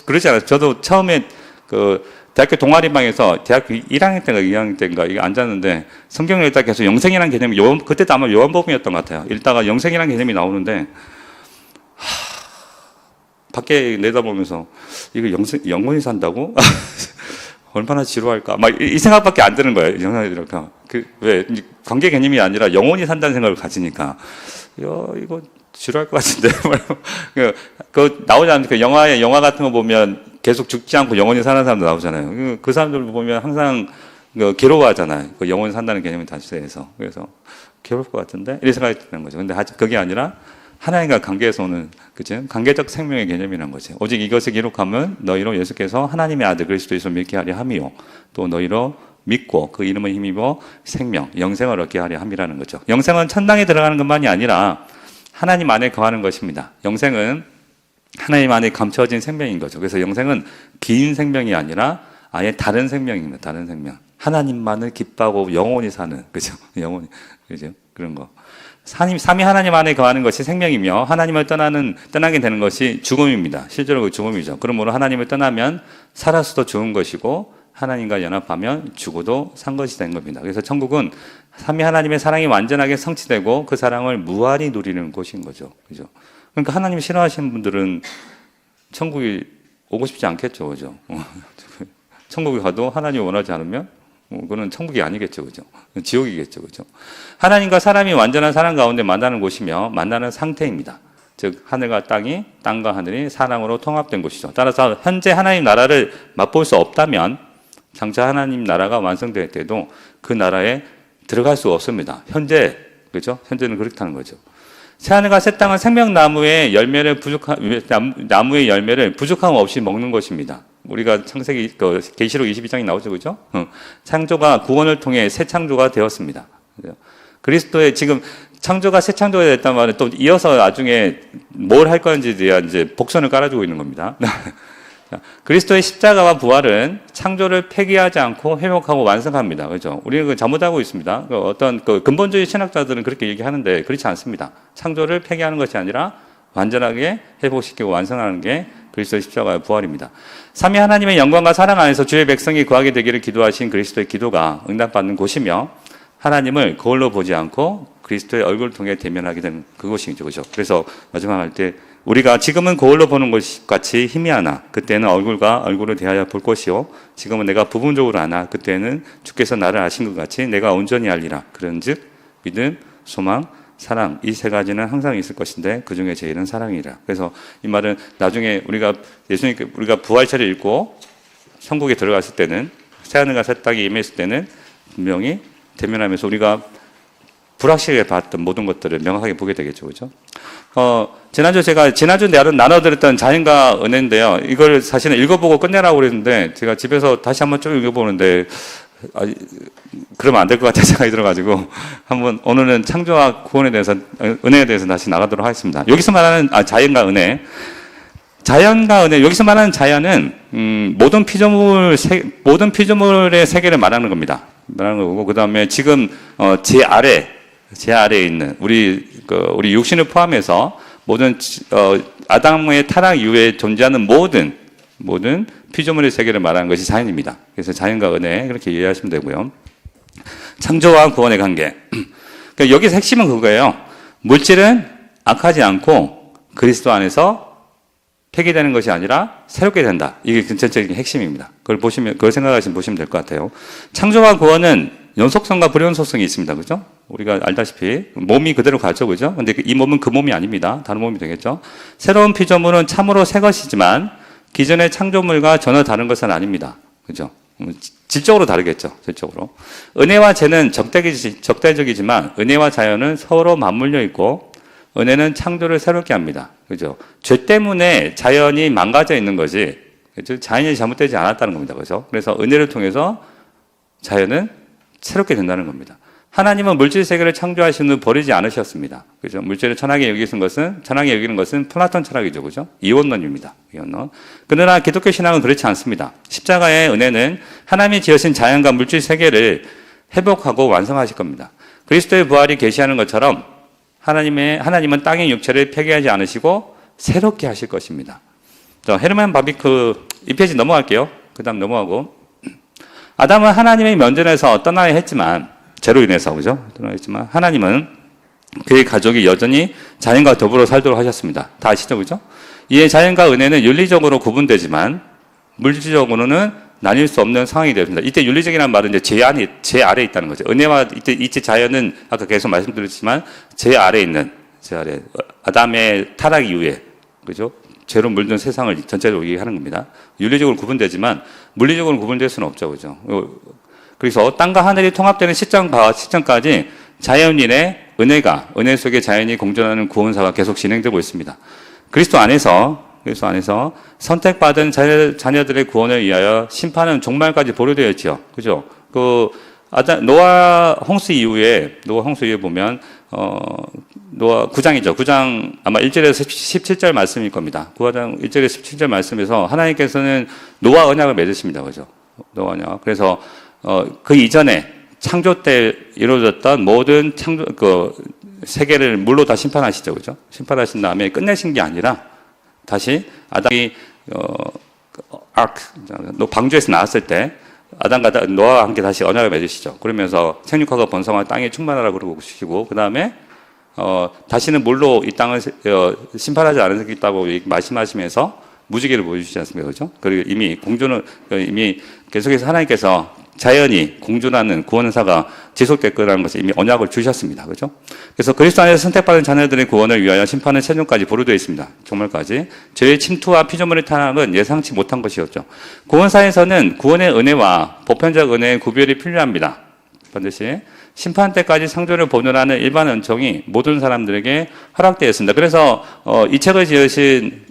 그렇지 않아요. 저도 처음에 대학교 동아리방에서 대학교 1학년 때인가 2학년 때인가 이게 앉았는데 성경을 읽다 계속 영생이라는 개념이 그때도 아마 요한복음이었던 것 같아요. 읽다가 영생이라는 개념이 나오는데 밖에 내다보면서 이거 영원히 산다고? 얼마나 지루할까? 막 이 생각밖에 안 드는 거예요. 이렇게. 왜? 관계 개념이 아니라 영원히 산다는 생각을 가지니까. 이거 지루할 것 같은데. 나오지 않는 영화 같은 거 보면 계속 죽지 않고 영원히 사는 사람도 나오잖아요. 그 사람들 보면 항상 괴로워하잖아요. 영원히 산다는 개념에 대해서. 그래서 괴로울 것 같은데? 이런 생각이 드는 거죠. 근데 그게 아니라 하나님과 관계에서 오는, 그죠? 관계적 생명의 개념이라는 거죠. 오직 이것을 기록하면 너희로 예수께서 하나님의 아들 그리스도에서 믿게 하려 함이요. 또 너희로 믿고 그 이름을 힘입어 생명, 영생을 얻게 하려 함이라는 거죠. 영생은 천당에 들어가는 것만이 아니라 하나님 안에 거하는 것입니다. 영생은 하나님 안에 감춰진 생명인 거죠. 그래서 영생은 긴 생명이 아니라 아예 다른 생명입니다. 다른 생명. 하나님만을 기뻐하고 영원히 사는, 그죠? 영원히, 그죠? 그런 거. 삼위 하나님 안에 거하는 것이 생명이며 하나님을 떠나게 되는 것이 죽음입니다. 실제로 그 죽음이죠. 그러므로 하나님을 떠나면 살아서도 죽은 것이고 하나님과 연합하면 죽어도 산 것이 된 겁니다. 그래서 천국은 삼위 하나님의 사랑이 완전하게 성취되고 그 사랑을 무한히 누리는 곳인 거죠. 그죠? 그러니까 하나님 싫어하시는 분들은 천국에 오고 싶지 않겠죠. 그죠? 천국에 가도 하나님 원하지 않으면 그거는 천국이 아니겠죠. 그죠? 지옥이겠죠. 그죠? 하나님과 사람이 완전한 사랑 가운데 만나는 곳이며 만나는 상태입니다. 즉 하늘과 땅이, 땅과 하늘이 사랑으로 통합된 곳이죠. 따라서 현재 하나님 나라를 맛볼 수 없다면 장차 하나님 나라가 완성될 때도 그 나라에 들어갈 수 없습니다. 현재, 그죠? 현재는 그렇다는 거죠. 새하늘과 새 땅은 생명나무의 열매를 나무의 열매를 부족함 없이 먹는 것입니다. 우리가 창세기 계시록 22장이 나오죠, 그죠? 창조가 구원을 통해 새 창조가 되었습니다. 그리스도의 지금 창조가 새 창조가 됐단 말은 또 이어서 나중에 뭘 할 건지에 대한 이제 복선을 깔아주고 있는 겁니다. 그리스도의 십자가와 부활은 창조를 폐기하지 않고 회복하고 완성합니다. 그렇죠? 우리는 잘못하고 있습니다. 어떤 근본주의 신학자들은 그렇게 얘기하는데 그렇지 않습니다. 창조를 폐기하는 것이 아니라 완전하게 회복시키고 완성하는 게 그리스도의 십자가의 부활입니다. 삼위 하나님의 영광과 사랑 안에서 주의 백성이 거하게 되기를 기도하신 그리스도의 기도가 응답받는 곳이며 하나님을 거울로 보지 않고 그리스도의 얼굴을 통해 대면하게 되는 그곳이죠. 그렇죠? 그래서 마지막 할 때 우리가 지금은 거울로 보는 것 같이 희미하나 그때는 얼굴과 얼굴을 대하여 볼 것이요 지금은 내가 부분적으로 아나 그때는 주께서 나를 아신 것 같이 내가 온전히 알리라. 그런즉 믿음, 소망, 사랑 이 세 가지는 항상 있을 것인데 그 중에 제일은 사랑이라. 그래서 이 말은 나중에 우리가 우리가 부활체를 입고 천국에 들어갔을 때는 새하늘과 새 땅에 임했을 때는 분명히 대면하면서 우리가 불확실하게 봤던 모든 것들을 명확하게 보게 되겠죠, 그렇죠? 지난주 나눠드렸던 자연과 은혜인데요. 이걸 사실은 읽어보고 끝내라고 그랬는데 제가 집에서 다시 한번 쭉 읽어보는데 그러면 안 될 것 같은 생각이 들어가지고 한번 오늘은 창조와 구원에 대해서 은혜에 대해서 다시 나가도록 하겠습니다. 여기서 말하는 자연과 은혜. 자연과 은혜, 여기서 말하는 자연은 모든 피조물의 세계를 말하는 겁니다. 말하는 거고 그 다음에 지금 제 아래에 있는 우리 육신을 포함해서 모든 아담의 타락 이후에 존재하는 모든 피조물의 세계를 말하는 것이 자연입니다. 그래서 자연과 은혜 그렇게 이해하시면 되고요. 창조와 구원의 관계. 그러니까 여기서 핵심은 그거예요. 물질은 악하지 않고 그리스도 안에서 폐기되는 것이 아니라 새롭게 된다. 이게 근본적인 핵심입니다. 그걸 생각하시면 보시면 될 것 같아요. 창조와 구원은 연속성과 불연속성이 있습니다. 그죠? 우리가 알다시피 몸이 그대로 가죠. 그죠? 근데 이 몸은 그 몸이 아닙니다. 다른 몸이 되겠죠? 새로운 피조물은 참으로 새 것이지만 기존의 창조물과 전혀 다른 것은 아닙니다. 그죠? 질적으로 다르겠죠. 질적으로. 은혜와 죄는 적대적이지만 은혜와 자연은 서로 맞물려 있고 은혜는 창조를 새롭게 합니다. 그죠? 죄 때문에 자연이 망가져 있는 것이, 그죠? 자연이 잘못되지 않았다는 겁니다. 그죠? 그래서 은혜를 통해서 자연은 새롭게 된다는 겁니다. 하나님은 물질 세계를 창조하신 후 버리지 않으셨습니다. 그죠? 물질을 천하게 여기는 것은 플라톤 철학이죠. 그죠? 이원론입니다. 이원론. 그러나 기독교 신앙은 그렇지 않습니다. 십자가의 은혜는 하나님이 지으신 자연과 물질 세계를 회복하고 완성하실 겁니다. 그리스도의 부활이 계시하는 것처럼 하나님은 땅의 육체를 폐기하지 않으시고 새롭게 하실 것입니다. 헤르만 바비크 이 페이지 넘어갈게요. 그 다음 넘어가고 아담은 하나님의 면전에서 떠나야 했지만 죄로 인해서 그죠? 떠나야 했지만 하나님은 그의 가족이 여전히 자연과 더불어 살도록 하셨습니다. 다 아시죠? 그죠? 이에 자연과 은혜는 윤리적으로 구분되지만 물질적으로는 나뉠 수 없는 상황이 되었습니다. 이때 윤리적이라는 말은 이제 제 아래에 있다는 거죠. 은혜와 이때 자연은 아까 계속 말씀드렸지만 제 아래에 아담의 타락 이후에 그죠? 죄로 물든 세상을 전체적으로 얘기하는 겁니다. 윤리적으로 구분되지만 물리적으로 구분될 수는 없죠, 그죠? 그래서 땅과 하늘이 통합되는 시점까지 자연인의 은혜 속에 자연이 공존하는 구원사가 계속 진행되고 있습니다. 그리스도 안에서 선택받은 자녀들의 구원을 위하여 심판은 종말까지 보류되어 있죠. 그죠? 노아 홍수 이후에 보면, 노아 9장이죠. 9장 아마 1절에서 17절 말씀일 겁니다. 9장 1절에서 17절 말씀에서 하나님께서는 노아 언약을 맺으십니다. 그죠? 노아 언약. 그래서, 그 이전에 창조 때 이루어졌던 모든 세계를 물로 다 심판하시죠. 그죠? 심판하신 다음에 끝내신 게 아니라 다시 아담이 방주에서 나왔을 때 아담과 노아와 함께 다시 언약을 맺으시죠. 그러면서 생육하고 번성한 땅에 충만하라 그러고 주시고 그 다음에 다시는 물로 이 땅을 심판하지 않으시겠다고 말씀하시면서 무지개를 보여주시지 않습니까? 그렇죠? 그리고 이미 계속해서 하나님께서 자연이 공존하는 구원사가 지속될 거라는 것을 이미 언약을 주셨습니다. 그렇죠? 그래서 그리스도 안에서 선택받은 자녀들의 구원을 위하여 심판은 최종까지 보류되어 있습니다. 종말까지. 죄의 침투와 피조물의 타락은 예상치 못한 것이었죠. 구원사에서는 구원의 은혜와 보편적 은혜의 구별이 필요합니다. 반드시. 심판 때까지 상조를 보존하는 일반 은총이 모든 사람들에게 허락되어 있습니다. 그래서 이 책을 지으신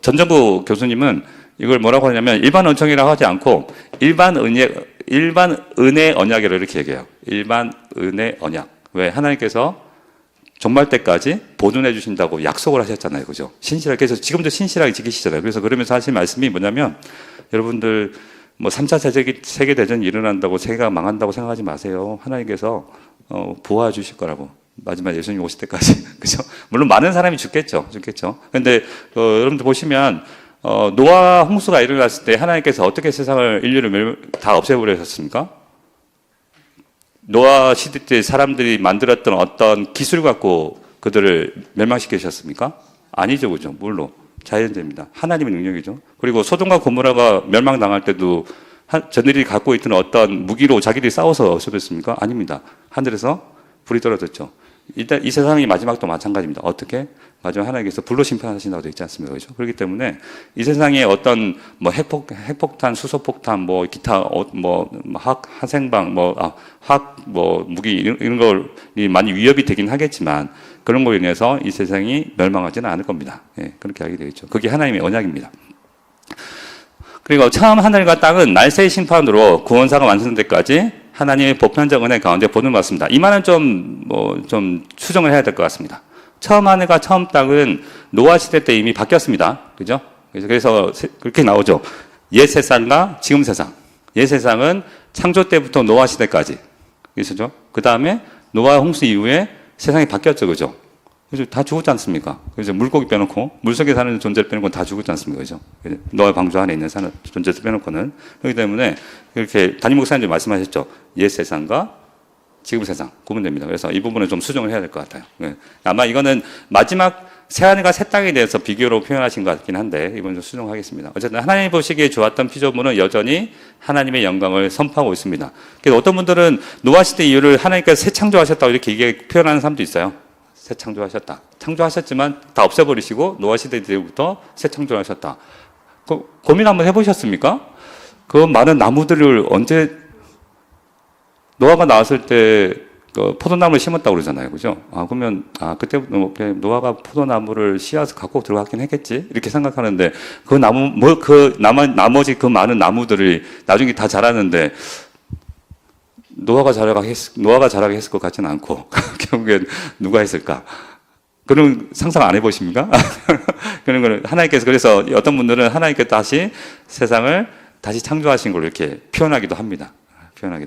전정구 교수님은 이걸 뭐라고 하냐면 일반 은총이라고 하지 않고 일반 은혜 언약이라고 이렇게 얘기해요. 일반 은혜 언약. 왜? 하나님께서 종말 때까지 보존해 주신다고 약속을 하셨잖아요. 그죠? 신실하게. 그래서 지금도 신실하게 지키시잖아요. 그래서 그러면서 하신 말씀이 뭐냐면, 여러분들, 3차 세계대전이 일어난다고 세계가 망한다고 생각하지 마세요. 하나님께서, 보호해 주실 거라고. 마지막 예수님 오실 때까지. 그죠? 물론 많은 사람이 죽겠죠. 근데, 여러분들 보시면, 노아 홍수가 일어났을 때 하나님께서 어떻게 세상을, 인류를 다 없애버리셨습니까? 노아 시대 때 사람들이 만들었던 어떤 기술 갖고 그들을 멸망시키셨습니까? 아니죠, 그죠? 물론 자연재해입니다. 하나님의 능력이죠. 그리고 소돔과 고모라가 멸망당할 때도 저들이 갖고 있던 어떤 무기로 자기들이 싸워서 없어졌습니까? 아닙니다. 하늘에서 불이 떨어졌죠. 일단 이 세상의 마지막도 마찬가지입니다. 어떻게? 마지막 하나님께서 불로 심판하신다고 되어 있지 않습니까? 그렇죠? 그렇기 때문에 이 세상에 어떤 핵폭탄, 수소폭탄, 기타 화생방, 화학 무기 이런 걸이 많이 위협이 되긴 하겠지만 그런 걸로 인해서 이 세상이 멸망하지는 않을 겁니다. 예, 그렇게 하게 되겠죠. 그게 하나님의 언약입니다. 그리고 처음 하늘과 땅은 날새의 심판으로 구원사가 완성될 때까지 하나님의 보편적 은혜 가운데 보존받습니다. 이 말은 좀 수정을 해야 될 것 같습니다. 처음 하늘과 처음 땅은 노아 시대 때 이미 바뀌었습니다. 그죠? 그래서 그렇게 나오죠. 옛 세상과 지금 세상. 옛 세상은 창조 때부터 노아 시대까지. 그렇죠? 그 다음에 노아 홍수 이후에 세상이 바뀌었죠. 그죠? 그래서 다 죽었지 않습니까? 그래서 물고기 빼놓고, 물속에 사는 존재를 빼놓고 다 죽었지 않습니까? 그죠? 노아 방주 안에 있는 사는 존재를 빼놓고는. 그렇기 때문에, 이렇게 담임 목사님도 말씀하셨죠. 옛 세상과 지금 세상 구분됩니다. 그래서 이 부분은 좀 수정을 해야 될 것 같아요. 아마 이거는 마지막 새하늘과 새 땅에 대해서 비교로 표현하신 것 같긴 한데, 이번 좀 수정하겠습니다. 어쨌든 하나님 보시기에 좋았던 피조물은 여전히 하나님의 영광을 선포하고 있습니다. 그래서 어떤 분들은 노아 시대 이후를 하나님께서 새 창조하셨다고 이렇게 표현하는 사람도 있어요. 새 창조하셨다. 창조하셨지만 다 없애버리시고 노아 시대 때부터 새 창조하셨다. 고민 한번 해보셨습니까? 그 많은 나무들을 언제 노아가 나왔을 때 포도나무를 심었다고 그러잖아요. 그죠? 그러면 그때부터 노아가 포도나무를 씨앗을 갖고 들어갔긴 했겠지? 이렇게 생각하는데 나머지 그 많은 나무들이 나중에 다 자라는데 노아가 자라게 했을 것 같지는 않고 결국엔 누가 했을까? 그런 상상 안 해보십니까? 그런 거는 하나님께서 그래서 어떤 분들은 하나님께서 다시 세상을 다시 창조하신 걸로 이렇게 표현하기도 합니다.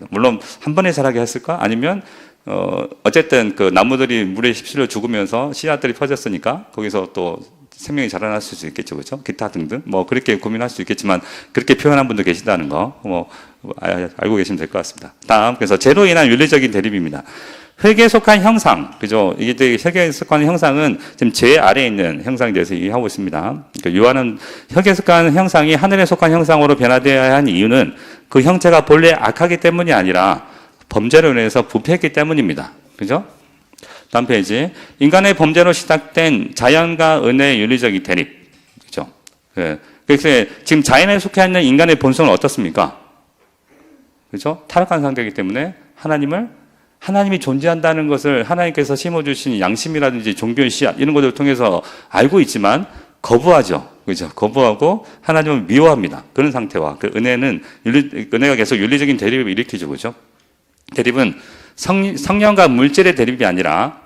물론 한 번에 자라게 했을까? 아니면 어쨌든 그 나무들이 물에 휩쓸려 죽으면서 씨앗들이 퍼졌으니까 거기서 또 생명이 자라났을 수 있겠죠, 그렇죠? 기타 등등 그렇게 고민할 수 있겠지만 그렇게 표현한 분도 계시다는 거 알고 계시면 될 것 같습니다. 다음 그래서 죄로 인한 윤리적인 대립입니다. 흙에 속한 형상, 그죠? 이게 흙에 속한 형상은 지금 죄 아래에 있는 형상에 대해서 얘기하고 있습니다. 그러니까 요한은 흙에 속한 형상이 하늘에 속한 형상으로 변화되어야 한 이유는 그 형체가 본래 악하기 때문이 아니라 범죄로 인해서 부패했기 때문입니다. 그죠? 다음 페이지. 인간의 범죄로 시작된 자연과 은혜의 윤리적인 대립. 그죠? 예. 그래서 지금 자연에 속해 있는 인간의 본성은 어떻습니까? 그죠? 타락한 상태이기 때문에 하나님이 존재한다는 것을 하나님께서 심어주신 양심이라든지 종교의 씨앗 이런 것들을 통해서 알고 있지만 거부하죠. 그죠? 거부하고 하나님을 미워합니다. 그런 상태와 그 은혜가 계속 윤리적인 대립을 일으키죠. 그죠? 대립은 성령과 물질의 대립이 아니라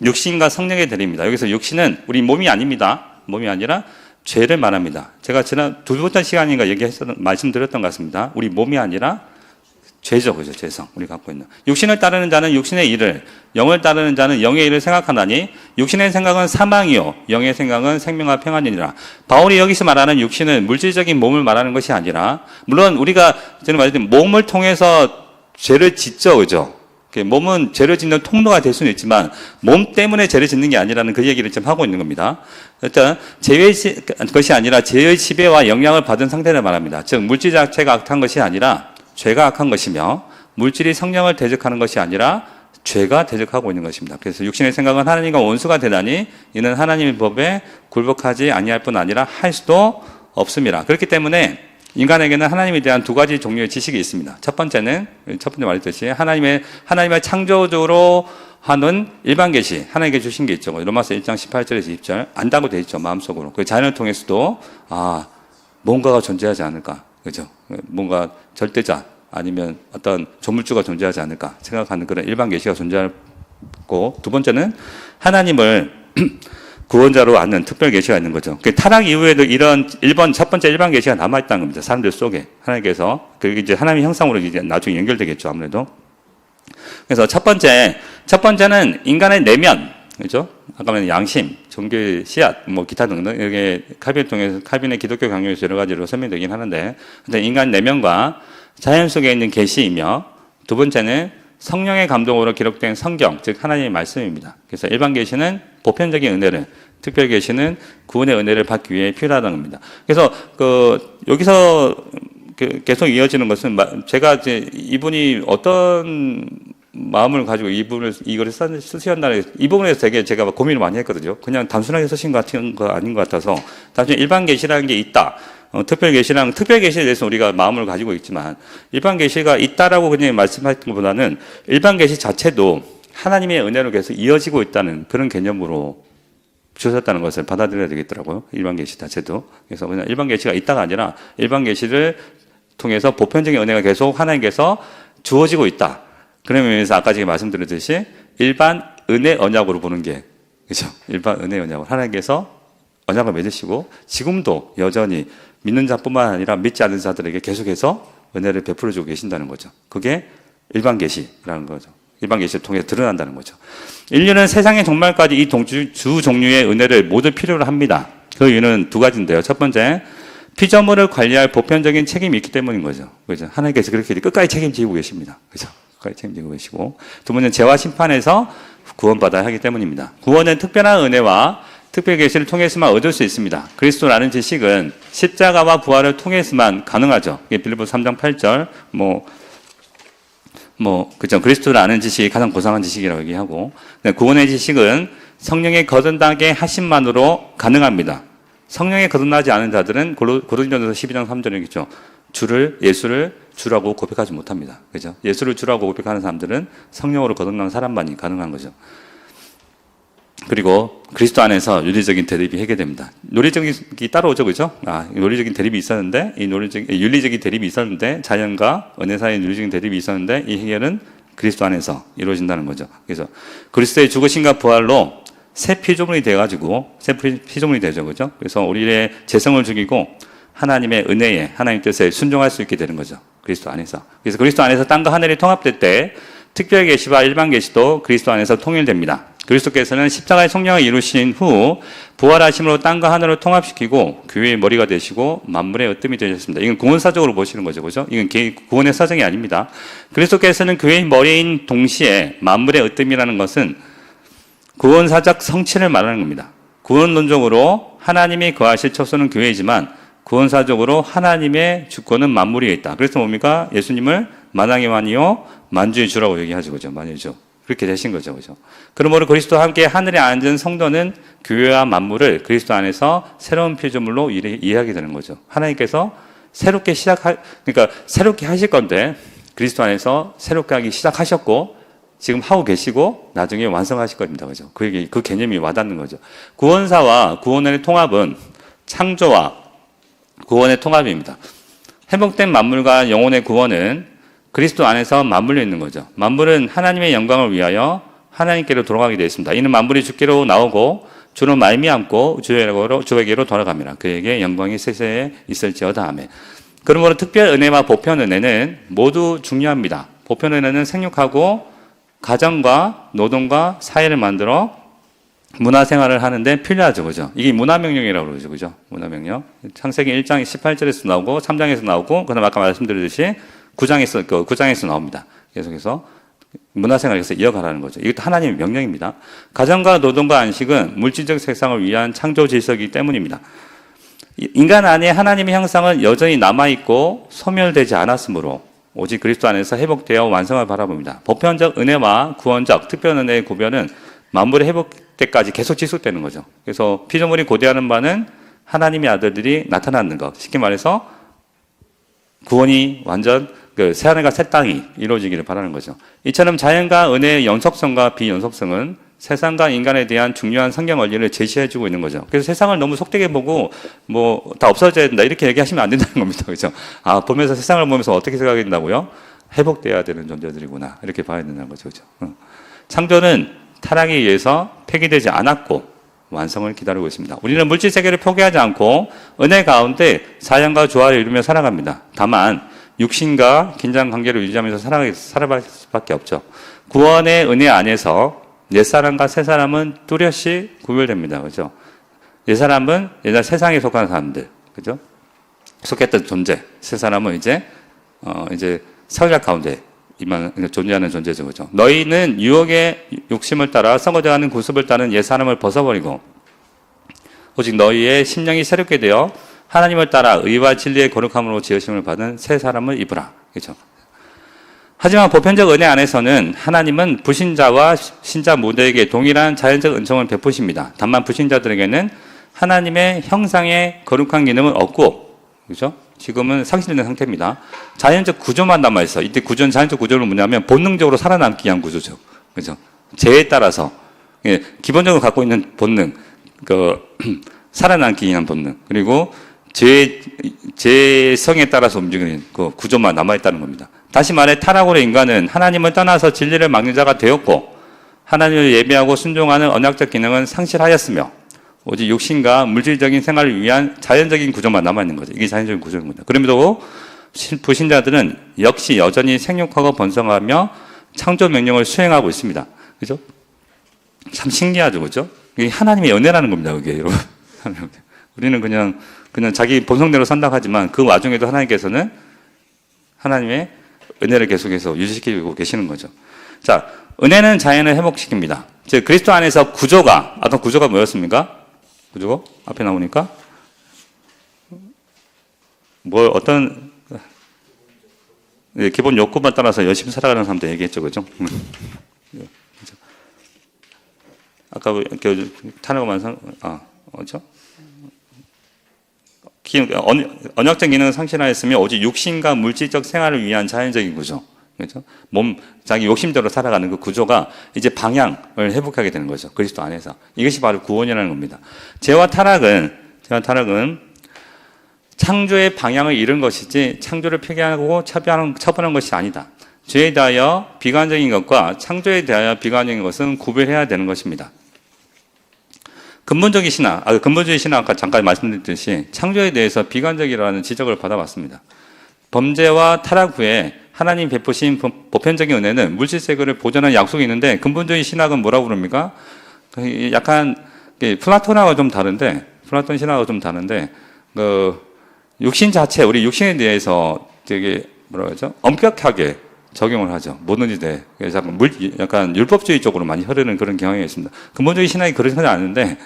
육신과 성령의 대립입니다. 여기서 육신은 우리 몸이 아닙니다. 몸이 아니라 죄를 말합니다. 제가 지난 두 번째 시간인가 말씀드렸던 것 같습니다. 우리 몸이 아니라 죄죠, 그죠? 죄성. 우리가 갖고 있는. 육신을 따르는 자는 육신의 일을, 영을 따르는 자는 영의 일을 생각하나니, 육신의 생각은 사망이요, 영의 생각은 생명과 평안이니라. 바울이 여기서 말하는 육신은 물질적인 몸을 말하는 것이 아니라, 물론 우리가 저는 말했던 몸을 통해서 죄를 짓죠, 그죠? 몸은 죄를 짓는 통로가 될 수는 있지만, 몸 때문에 죄를 짓는 게 아니라는 그 얘기를 지금 하고 있는 겁니다. 일단, 것이 아니라 죄의 지배와 영향을 받은 상태를 말합니다. 즉, 물질 자체가 악한 것이 아니라, 죄가 악한 것이며 물질이 성령을 대적하는 것이 아니라 죄가 대적하고 있는 것입니다. 그래서 육신의 생각은 하나님과 원수가 되다니 이는 하나님의 법에 굴복하지 아니할 뿐 아니라 할 수도 없습니다. 그렇기 때문에 인간에게는 하나님에 대한 두 가지 종류의 지식이 있습니다. 첫 번째 말했듯이 하나님의 창조적으로 하는 일반 계시, 하나님께 주신 게 있죠. 로마서 1장 18절에서 20절 안다고 되어 있죠. 마음속으로. 그 자연을 통해서도 뭔가가 존재하지 않을까. 그죠? 뭔가 절대자 아니면 어떤 조물주가 존재하지 않을까 생각하는 그런 일반 계시가 존재할 받고, 두 번째는 하나님을 구원자로 아는 특별 계시가 있는 거죠. 그 타락 이후에도 이런 첫 번째 일반 계시가 남아있다는 겁니다. 사람들 속에. 하나님께서. 그게 이제 하나님의 형상으로 이제 나중에 연결되겠죠, 아무래도. 그래서 첫 번째는 인간의 내면, 그죠? 아까 말한 양심, 종교의 씨앗, 뭐 기타 등등, 이게 칼빈의 기독교 강요에서 여러 가지로 설명되긴 하는데, 근데 인간 내면과 자연 속에 있는 계시이며, 두 번째는 성령의 감동으로 기록된 성경, 즉 하나님의 말씀입니다. 그래서 일반 계시는 보편적인 은혜를, 특별 계시는 구원의 은혜를 받기 위해 필요하다는 겁니다. 그래서 여기서 계속 이어지는 것은 제가 이제 이분이 어떤 마음을 가지고 이거를 쓰셨나, 이 부분에서 되게 제가 고민을 많이 했거든요. 그냥 단순하게 쓰신 것 같은 거 아닌 것 같아서, 단순히 일반 계시라는 게 있다. 특별 계시에 대해서 우리가 마음을 가지고 있지만, 일반 계시가 있다라고 그냥 말씀하신 것보다는 일반 계시 자체도 하나님의 은혜로 계속 이어지고 있다는 그런 개념으로 주셨다는 것을 받아들여야 되겠더라고요. 일반 계시 자체도. 그래서 그냥 일반 계시가 있다가 아니라 일반 계시를 통해서 보편적인 은혜가 계속 하나님께서 주어지고 있다. 그런 의미에서 아까 제가 말씀드렸듯이 일반 은혜 언약으로 보는 게, 그죠? 일반 은혜 언약으로 하나님께서 언약을 맺으시고 지금도 여전히 믿는 자뿐만 아니라 믿지 않는 자들에게 계속해서 은혜를 베풀어 주고 계신다는 거죠. 그게 일반 계시라는 거죠. 일반 계시를 통해 드러난다는 거죠. 인류는 세상의 종말까지 이 주 종류의 은혜를 모두 필요로 합니다. 그 이유는 두 가지인데요. 첫 번째, 피조물을 관리할 보편적인 책임이 있기 때문인 거죠. 그죠? 하나님께서 그렇게 끝까지 책임지고 계십니다. 그죠? 끝까지 책임지고 계시고. 두 번째는 죄와 심판에서 구원받아야 하기 때문입니다. 구원은 특별한 은혜와 특별 계시를 통해서만 얻을 수 있습니다. 그리스도라는 지식은 십자가와 부활을 통해서만 가능하죠. 이게 빌립보서 3장 8절, 그죠. 그리스도를 아는 지식이 가장 고상한 지식이라고 얘기하고, 구원의 지식은 성령의 거듭나게 하심만으로 가능합니다. 성령에 거듭나지 않은 자들은 고린도전서 12장 3절이겠죠. 예수를 주라고 고백하지 못합니다. 그죠? 예수를 주라고 고백하는 사람들은 성령으로 거듭난 사람만이 가능한 거죠. 그리고 그리스도 안에서 윤리적인 대립이 해결됩니다. 논리적이 따라오죠, 그죠? 논리적인 대립이 있었는데, 윤리적인 대립이 있었는데, 자연과 은혜 사이에 윤리적인 대립이 있었는데, 이 해결은 그리스도 안에서 이루어진다는 거죠. 그래서 그리스도의 죽으심과 부활로 새 피조물이 되죠, 그죠? 그래서 우리의 재성을 죽이고 하나님의 은혜에, 하나님 뜻에 순종할 수 있게 되는 거죠. 그리스도 안에서. 그래서 그리스도 안에서 땅과 하늘이 통합될 때 특별 계시와 일반 계시도 그리스도 안에서 통일됩니다. 그리스도께서는 십자가의 성령을 이루신 후 부활하심으로 땅과 하늘을 통합시키고 교회의 머리가 되시고 만물의 으뜸이 되셨습니다. 이건 구원사적으로 보시는 거죠, 그죠? 이건 구원의 사정이 아닙니다. 그리스도께서는 교회의 머리인 동시에 만물의 으뜸이라는 것은 구원사적 성취를 말하는 겁니다. 구원론적으로 하나님이 거하실 처소는 교회이지만 구원사적으로 하나님의 주권은 만물에 있다. 그래서 뭡니까? 예수님을 만왕의 왕이요 만주의 주라고 얘기하죠, 그죠? 만주의 주. 그렇게 되신 거죠, 그죠? 그러므로 그리스도와 함께 하늘에 앉은 성도는 교회와 만물을 그리스도 안에서 새로운 피조물로 이해하게 되는 거죠. 하나님께서 새롭게 하실 건데 그리스도 안에서 새롭게 하기 시작하셨고 지금 하고 계시고 나중에 완성하실 겁니다, 그죠? 그 개념이 와닿는 거죠. 구원사와 구원의 통합은 창조와 구원의 통합입니다. 회복된 만물과 영혼의 구원은 그리스도 안에서 맞물려 있는 거죠. 만물은 하나님의 영광을 위하여 하나님께로 돌아가게 되어 있습니다. 이는 만물이 주께로 나오고 주로 말미암고 주에게로 돌아갑니다. 그에게 영광이 세세에 있을지어다. 아멘. 그러므로 특별 은혜와 보편 은혜는 모두 중요합니다. 보편 은혜는 생육하고 가정과 노동과 사회를 만들어 문화생활을 하는데 필요하죠, 그죠? 이게 문화명령이라고 그러죠, 그죠? 문화명령. 창세기 1장 18절에서 나오고 3장에서 나오고 그다음 아까 말씀드렸듯이 9장에서 나옵니다. 계속해서 문화생활에서 이어가라는 거죠. 이것도 하나님의 명령입니다. 가정과 노동과 안식은 물질적 세상을 위한 창조 질서이기 때문입니다. 인간 안에 하나님의 형상은 여전히 남아있고 소멸되지 않았으므로 오직 그리스도 안에서 회복되어 완성을 바라봅니다. 보편적 은혜와 구원적 특별 은혜의 구별은 만물의 회복 때까지 계속 지속되는 거죠. 그래서 피조물이 고대하는 바는 하나님의 아들들이 나타나는 것. 쉽게 말해서 구원이 완전 새하늘과 새 땅이 이루어지기를 바라는 거죠. 이처럼 자연과 은혜의 연속성과 비연속성은 세상과 인간에 대한 중요한 성경 원리를 제시해주고 있는 거죠. 그래서 세상을 너무 속되게 보고 다 없어져야 된다 이렇게 얘기하시면 안 된다는 겁니다. 그렇죠? 보면서 세상을 보면서 어떻게 생각해야 된다고요? 회복돼야 되는 존재들이구나 이렇게 봐야 된다는 거죠. 그렇죠? 창조는 타락에 의해서 폐기되지 않았고 완성을 기다리고 있습니다. 우리는 물질 세계를 포기하지 않고 은혜 가운데 사랑과 조화를 이루며 살아갑니다. 다만 육신과 긴장 관계를 유지하면서 살아갈 수밖에 없죠. 구원의 은혜 안에서 옛사람과 새사람은 뚜렷이 구별됩니다. 그죠? 옛사람은 옛날 세상에 속한 사람들, 그죠? 속했던 존재. 새사람은 이제 사회적 가운데 존재하는 존재죠. 그죠? 너희는 유혹의 욕심을 따라 썩어져가는 구습을 따른 옛사람을 벗어버리고 오직 너희의 심령이 새롭게 되어 하나님을 따라 의와 진리의 거룩함으로 지으심을 받은 새 사람을 입으라. 그죠? 하지만 보편적 은혜 안에서는 하나님은 불신자와 신자 모두에게 동일한 자연적 은총을 베푸십니다. 다만 불신자들에게는 하나님의 형상의 거룩한 기능은 없고, 그죠? 지금은 상실된 상태입니다. 자연적 구조만 남아있어. 이때 자연적 구조는 뭐냐면 본능적으로 살아남기 위한 구조죠. 그죠? 죄에 따라서, 기본적으로 갖고 있는 본능, 살아남기 위한 본능, 그리고 죄성에 따라서 움직이는 그 구조만 남아있다는 겁니다. 다시 말해 타락으로 인간은 하나님을 떠나서 진리를 막는 자가 되었고 하나님을 예배하고 순종하는 언약적 기능은 상실하였으며 오직 육신과 물질적인 생활을 위한 자연적인 구조만 남아있는 거죠. 이게 자연적인 구조입니다. 그럼에도 불신자들은 역시 여전히 생육하고 번성하며 창조 명령을 수행하고 있습니다. 그죠? 참 신기하죠. 그죠? 이게 하나님의 연애라는 겁니다. 그게 여러분. 우리는 그냥 자기 본성대로 산다고 하지만 그 와중에도 하나님께서는 하나님의 은혜를 계속해서 유지시키고 계시는 거죠. 자, 은혜는 자연을 회복시킵니다. 즉 그리스도 안에서 아까 구조가 뭐였습니까? 구조가 앞에 나오니까 기본 욕구만 따라서 열심히 살아가는 사람들 얘기했죠, 그죠? 아까 뭐죠? 언약적 기능을 상실하였으며 오직 육신과 물질적 생활을 위한 자연적인 구조, 그렇죠? 자기 욕심대로 살아가는 그 구조가 이제 방향을 회복하게 되는 거죠. 그리스도 안에서. 이것이 바로 구원이라는 겁니다. 죄와 타락은 창조의 방향을 잃은 것이지 창조를 폐기하고 처분한 것이 아니다. 죄에 대하여 비관적인 것과 창조에 대하여 비관적인 것은 구별해야 되는 것입니다. 근본주의 신학, 아까 잠깐 말씀드렸듯이 창조에 대해서 비관적이라는 지적을 받아왔습니다. 범죄와 타락 후에 하나님 베푸신 보편적인 은혜는 물질 세계를 보존하는 약속이 있는데 근본주의 신학은 뭐라고 그럽니까? 약간 플라톤 신학하고 좀 다른데 육신 자체, 우리 육신에 대해서 되게 엄격하게 적용을 하죠. 뭐든지 돼. 그래서 약간 율법주의 쪽으로 많이 흐르는 그런 경향이 있습니다. 근본주의 신학이 그러지 않은데,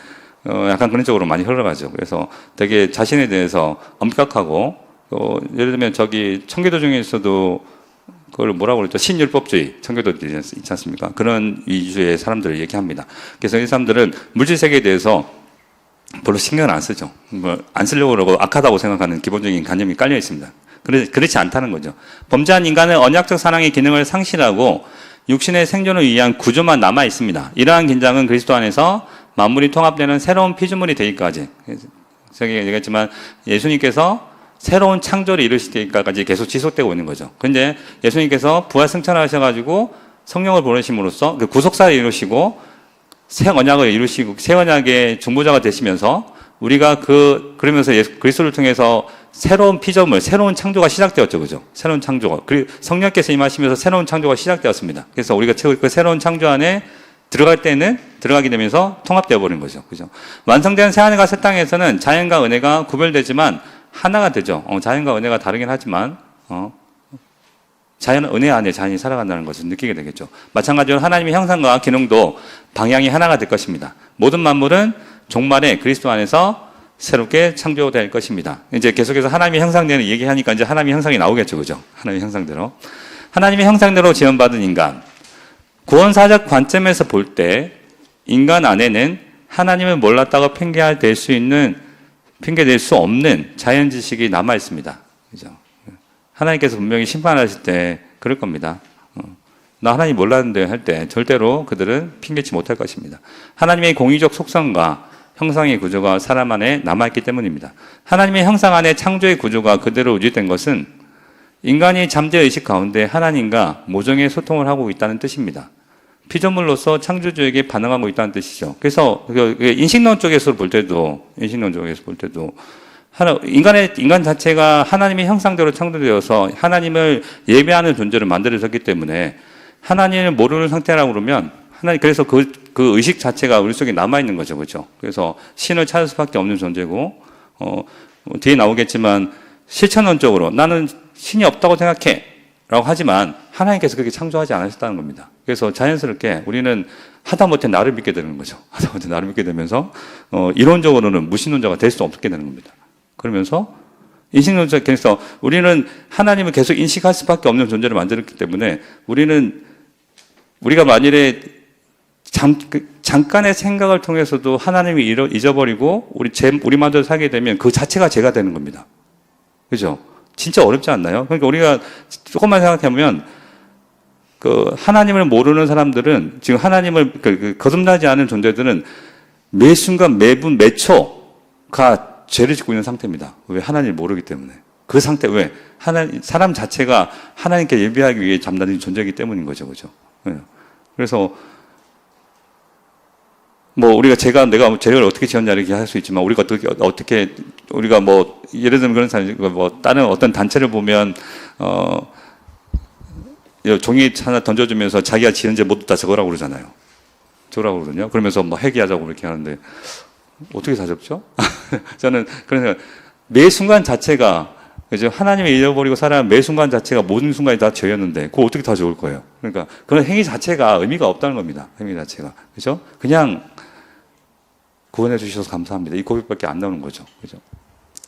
약간 그런 쪽으로 많이 흘러가죠. 그래서 되게 자신에 대해서 엄격하고, 예를 들면 청교도 중에서도 그걸 뭐라고 그러죠? 신율법주의, 청교도들이 있지 않습니까? 그런 위주의 사람들을 얘기합니다. 그래서 이 사람들은 물질 세계에 대해서 별로 신경을 안 쓰죠. 안 쓰려고 그러고 악하다고 생각하는 기본적인 관념이 깔려 있습니다. 그렇지 않다는 거죠. 범죄한 인간은 언약적 사랑의 기능을 상실하고 육신의 생존을 위한 구조만 남아 있습니다. 이러한 긴장은 그리스도 안에서 만물이 통합되는 새로운 피조물이 되기까지, 제가 얘기했지만 예수님께서 새로운 창조를 이루실 때까지 계속 지속되고 있는 거죠. 그런데 예수님께서 부활 승천하셔가지고 성령을 보내심으로써 그 구속사를 이루시고 새 언약을 이루시고 새 언약의 중보자가 되시면서 우리가 그러면서 그리스도를 통해서 새로운 피조물, 새로운 창조가 시작되었죠. 그죠? 새로운 창조가. 그리고 성령께서 임하시면서 새로운 창조가 시작되었습니다. 그래서 우리가 그 새로운 창조 안에 들어가게 되면서 통합되어 버린 거죠. 그죠? 완성된 새하늘과 새 땅에서는 자연과 은혜가 구별되지만 하나가 되죠. 자연과 은혜가 다르긴 하지만, 은혜 안에 자연이 살아간다는 것을 느끼게 되겠죠. 마찬가지로 하나님의 형상과 기능도 방향이 하나가 될 것입니다. 모든 만물은 종말에 그리스도 안에서 새롭게 창조될 것입니다. 이제 계속해서 하나님의 형상대로 얘기하니까 이제 하나님의 형상이 나오겠죠. 그죠? 하나님의 형상대로. 하나님의 형상대로 지원받은 인간. 구원사적 관점에서 볼 때 인간 안에는 하나님을 몰랐다고 핑계될 수 없는 자연 지식이 남아 있습니다. 그죠? 하나님께서 분명히 심판하실 때 그럴 겁니다. 나 하나님 몰랐는데 할 때 절대로 그들은 핑계치 못할 것입니다. 하나님의 공의적 속성과 형상의 구조가 사람 안에 남아있기 때문입니다. 하나님의 형상 안에 창조의 구조가 그대로 유지된 것은 인간이 잠재의식 가운데 하나님과 모종의 소통을 하고 있다는 뜻입니다. 피조물로서 창조주에게 반응하고 있다는 뜻이죠. 그래서 인식론 쪽에서 볼 때도 인간 자체가 하나님의 형상대로 창조되어서 하나님을 예배하는 존재로 만들어졌기 때문에 하나님을 모르는 상태라고 그러면 그래서 그 의식 자체가 우리 속에 남아 있는 거죠, 그렇죠? 그래서 신을 찾을 수밖에 없는 존재고 뒤에 나오겠지만 실천론적으로 나는 신이 없다고 생각해라고 하지만 하나님께서 그렇게 창조하지 않으셨다는 겁니다. 그래서 자연스럽게 우리는 하다못해 나를 믿게 되는 거죠. 하다못해 나를 믿게 되면서 이론적으로는 무신론자가 될 수 없게 되는 겁니다. 그러면서 인식론적, 그래서 우리는 하나님을 계속 인식할 수밖에 없는 존재를 만들었기 때문에 우리가 만일에 잠깐의 생각을 통해서도 하나님을 잊어버리고 우리 마음대로 살게 되면 그 자체가 죄가 되는 겁니다. 그죠? 진짜 어렵지 않나요? 그러니까 우리가 조금만 생각해보면 하나님을 모르는 사람들은 지금 하나님을 거듭나지 않은 존재들은 매 순간 매분 매초가 죄를 짓고 있는 상태입니다. 왜? 하나님을 모르기 때문에. 그 상태, 왜? 사람 자체가 하나님께 예배하기 위해 잠다른 존재이기 때문인 거죠. 그죠? 그래서 우리가 내가 죄를 어떻게 지었냐 이렇게 할 수 있지만 우리가 예를 들면 그런 사람이 다른 어떤 단체를 보면 종이 하나 던져주면서 자기가 지은 죄 모두 다 적으라고 그러잖아요. 적으라고 그러거든요. 그러면서 회개하자고 그렇게 하는데 어떻게 다 적죠? 저는 그래서 매 순간 자체가 그죠? 하나님을 잃어버리고 살아가는 매 순간 자체가 모든 순간이 다 죄였는데 그거 어떻게 다 적을 거예요? 그러니까 그런 행위 자체가 의미가 없다는 겁니다. 행위 자체가. 그죠? 그냥 구원해 주셔서 감사합니다. 이 고백밖에 안 나오는 거죠. 그죠?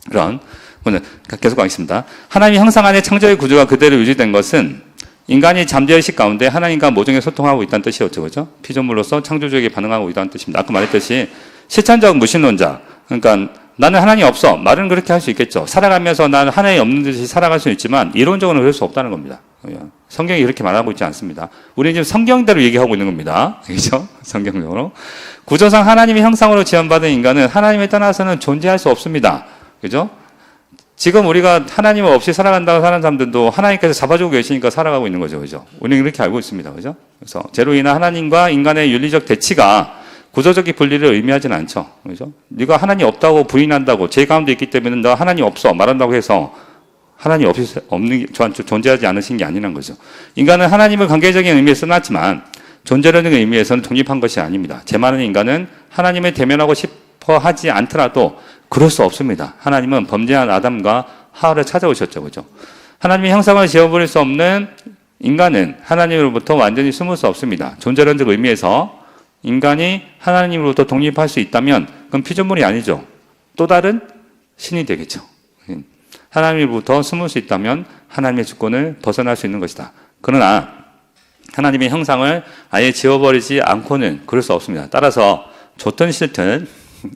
그런 오늘 계속 가겠습니다. 하나님의 형상 안에 창조의 구조가 그대로 유지된 것은 인간이 잠재의식 가운데 하나님과 모종에 소통하고 있다는 뜻이었죠. 그죠? 피조물로서 창조주에게 반응하고 있다는 뜻입니다. 아까 말했듯이 실천적 무신론자. 그러니까 나는 하나님 없어. 말은 그렇게 할 수 있겠죠. 살아가면서 나는 하나님 없는 듯이 살아갈 수 있지만 이론적으로는 그럴 수 없다는 겁니다. 성경이 그렇게 말하고 있지 않습니다. 우리는 지금 성경대로 얘기하고 있는 겁니다. 그렇죠? 성경적으로. 구조상 하나님의 형상으로 지원받은 인간은 하나님을 떠나서는 존재할 수 없습니다. 그죠? 지금 우리가 하나님 없이 살아간다고 사는 사람들도 하나님께서 잡아주고 계시니까 살아가고 있는 거죠. 그죠? 우리는 그렇게 알고 있습니다. 그죠? 그래서 죄로 인한 하나님과 인간의 윤리적 대치가 구조적인 분리를 의미하지는 않죠. 그죠? 네가 하나님 없다고 부인한다고 죄 가운데 있기 때문에 너 하나님 없어 말한다고 해서 하나님 없이 존재하지 않으신 게 아니란 거죠. 인간은 하나님을 관계적인 의미에서 써놨지만 존재라는 의미에서는 독립한 것이 아닙니다. 죄 많은 인간은 하나님을 대면하고 싶어 하지 않더라도 그럴 수 없습니다. 하나님은 범죄한 아담과 하와를 찾아오셨죠. 그죠? 하나님의 형상을 지어버릴 수 없는 인간은 하나님으로부터 완전히 숨을 수 없습니다. 존재론적 의미에서 인간이 하나님으로부터 독립할 수 있다면 그건 피조물이 아니죠. 또 다른 신이 되겠죠. 하나님으로부터 숨을 수 있다면 하나님의 주권을 벗어날 수 있는 것이다. 그러나 하나님의 형상을 아예 지워버리지 않고는 그럴 수 없습니다. 따라서 좋든 싫든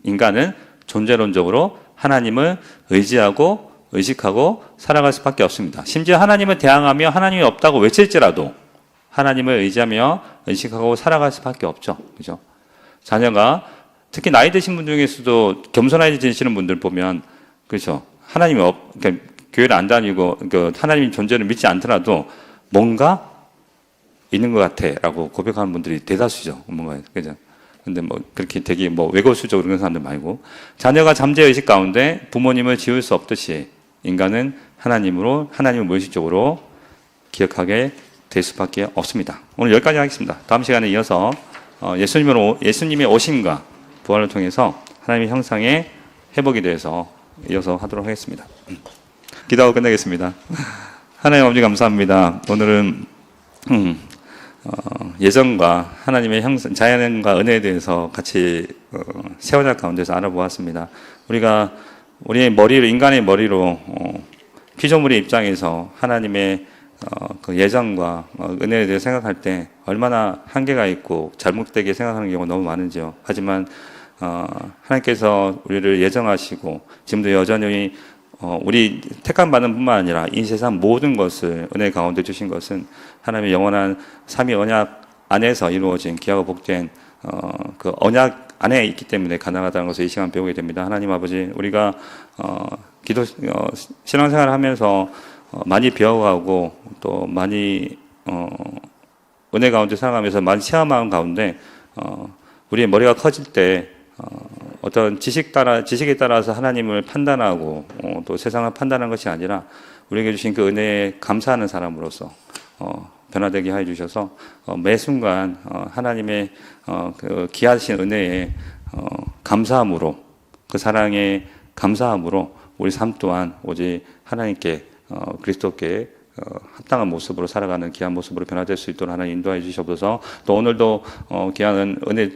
인간은 존재론적으로 하나님을 의지하고 의식하고 살아갈 수밖에 없습니다. 심지어 하나님을 대항하며 하나님이 없다고 외칠지라도 하나님을 의지하며 의식하고 살아갈 수밖에 없죠. 그죠? 자녀가 특히 나이 드신 분 중에서도 겸손해지시는 분들 보면 그렇죠. 그러니까 교회를 안 다니고 하나님 존재를 믿지 않더라도 뭔가 있는 것 같아라고 고백하는 분들이 대다수죠. 뭔가 그죠? 근데 그렇게 되게 외골수적으로 그런 사람들 말고 자녀가 잠재 의식 가운데 부모님을 지울 수 없듯이 인간은 하나님을 무의식적으로 기억하게 될 수밖에 없습니다. 오늘 여기까지 하겠습니다. 다음 시간에 이어서 예수님의 오심과 부활을 통해서 하나님의 형상의 회복에 대해서 이어서 하도록 하겠습니다. 기도하고 끝내겠습니다. 하나님 아버지 감사합니다. 오늘은 예정과 하나님의 형상, 자연과 은혜에 대해서 같이 세워날 가운데서 알아보았습니다. 우리가 인간의 머리로 피조물의 입장에서 하나님의 그 예정과 은혜에 대해 생각할 때 얼마나 한계가 있고 잘못되게 생각하는 경우가 너무 많은지요. 하지만 하나님께서 우리를 예정하시고 지금도 여전히 우리 택함 받는 뿐만 아니라 이 세상 모든 것을 은혜 가운데 주신 것은 하나님의 영원한 삼위 언약 안에서 이루어진 귀하고 복된 그 언약 안에 있기 때문에 가능하다는 것을 이 시간 배우게 됩니다. 하나님 아버지, 우리가 신앙생활을 하면서 많이 배워가고 또 많이 은혜 가운데 살아가면서 많이 체험하는 가운데 우리의 머리가 커질 때 어떤 지식에 따라서 하나님을 판단하고 또 세상을 판단하는 것이 아니라 우리에게 주신 그 은혜에 감사하는 사람으로서 변화되게 해 주셔서 매 순간 하나님의 그 귀하신 은혜에 감사함으로, 그 사랑에 감사함으로 우리 삶 또한 오직 하나님께 그리스도께 합당한 모습으로 살아가는 귀한 모습으로 변화될 수 있도록 하나님 인도해 주시옵소서. 또 오늘도 귀한 은혜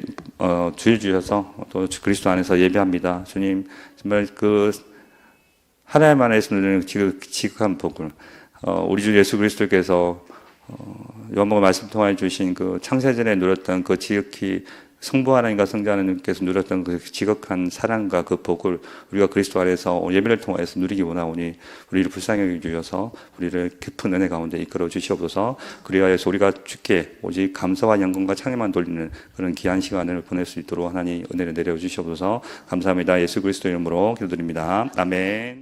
주일 주셔서 또 그리스도 안에서 예배합니다. 주님, 정말 그 하나님 안에서 누리는 지극한 복을 우리 주 예수 그리스도께서 요한복음 말씀 통해 주신 그 창세전에 누렸던 그 지극히 성부 하나님과 성자 하나님께서 누렸던 그 지극한 사랑과 그 복을 우리가 그리스도 안에서 예배를 통해서 누리기 원하오니 우리를 불쌍히 여기주셔서 우리를 깊은 은혜 가운데 이끌어 주시옵소서. 그리하여서 우리가 주께 오직 감사와 영광과 찬양만 돌리는 그런 귀한 시간을 보낼 수 있도록 하나님 은혜를 내려 주시옵소서. 감사합니다. 예수 그리스도 이름으로 기도드립니다. 아멘.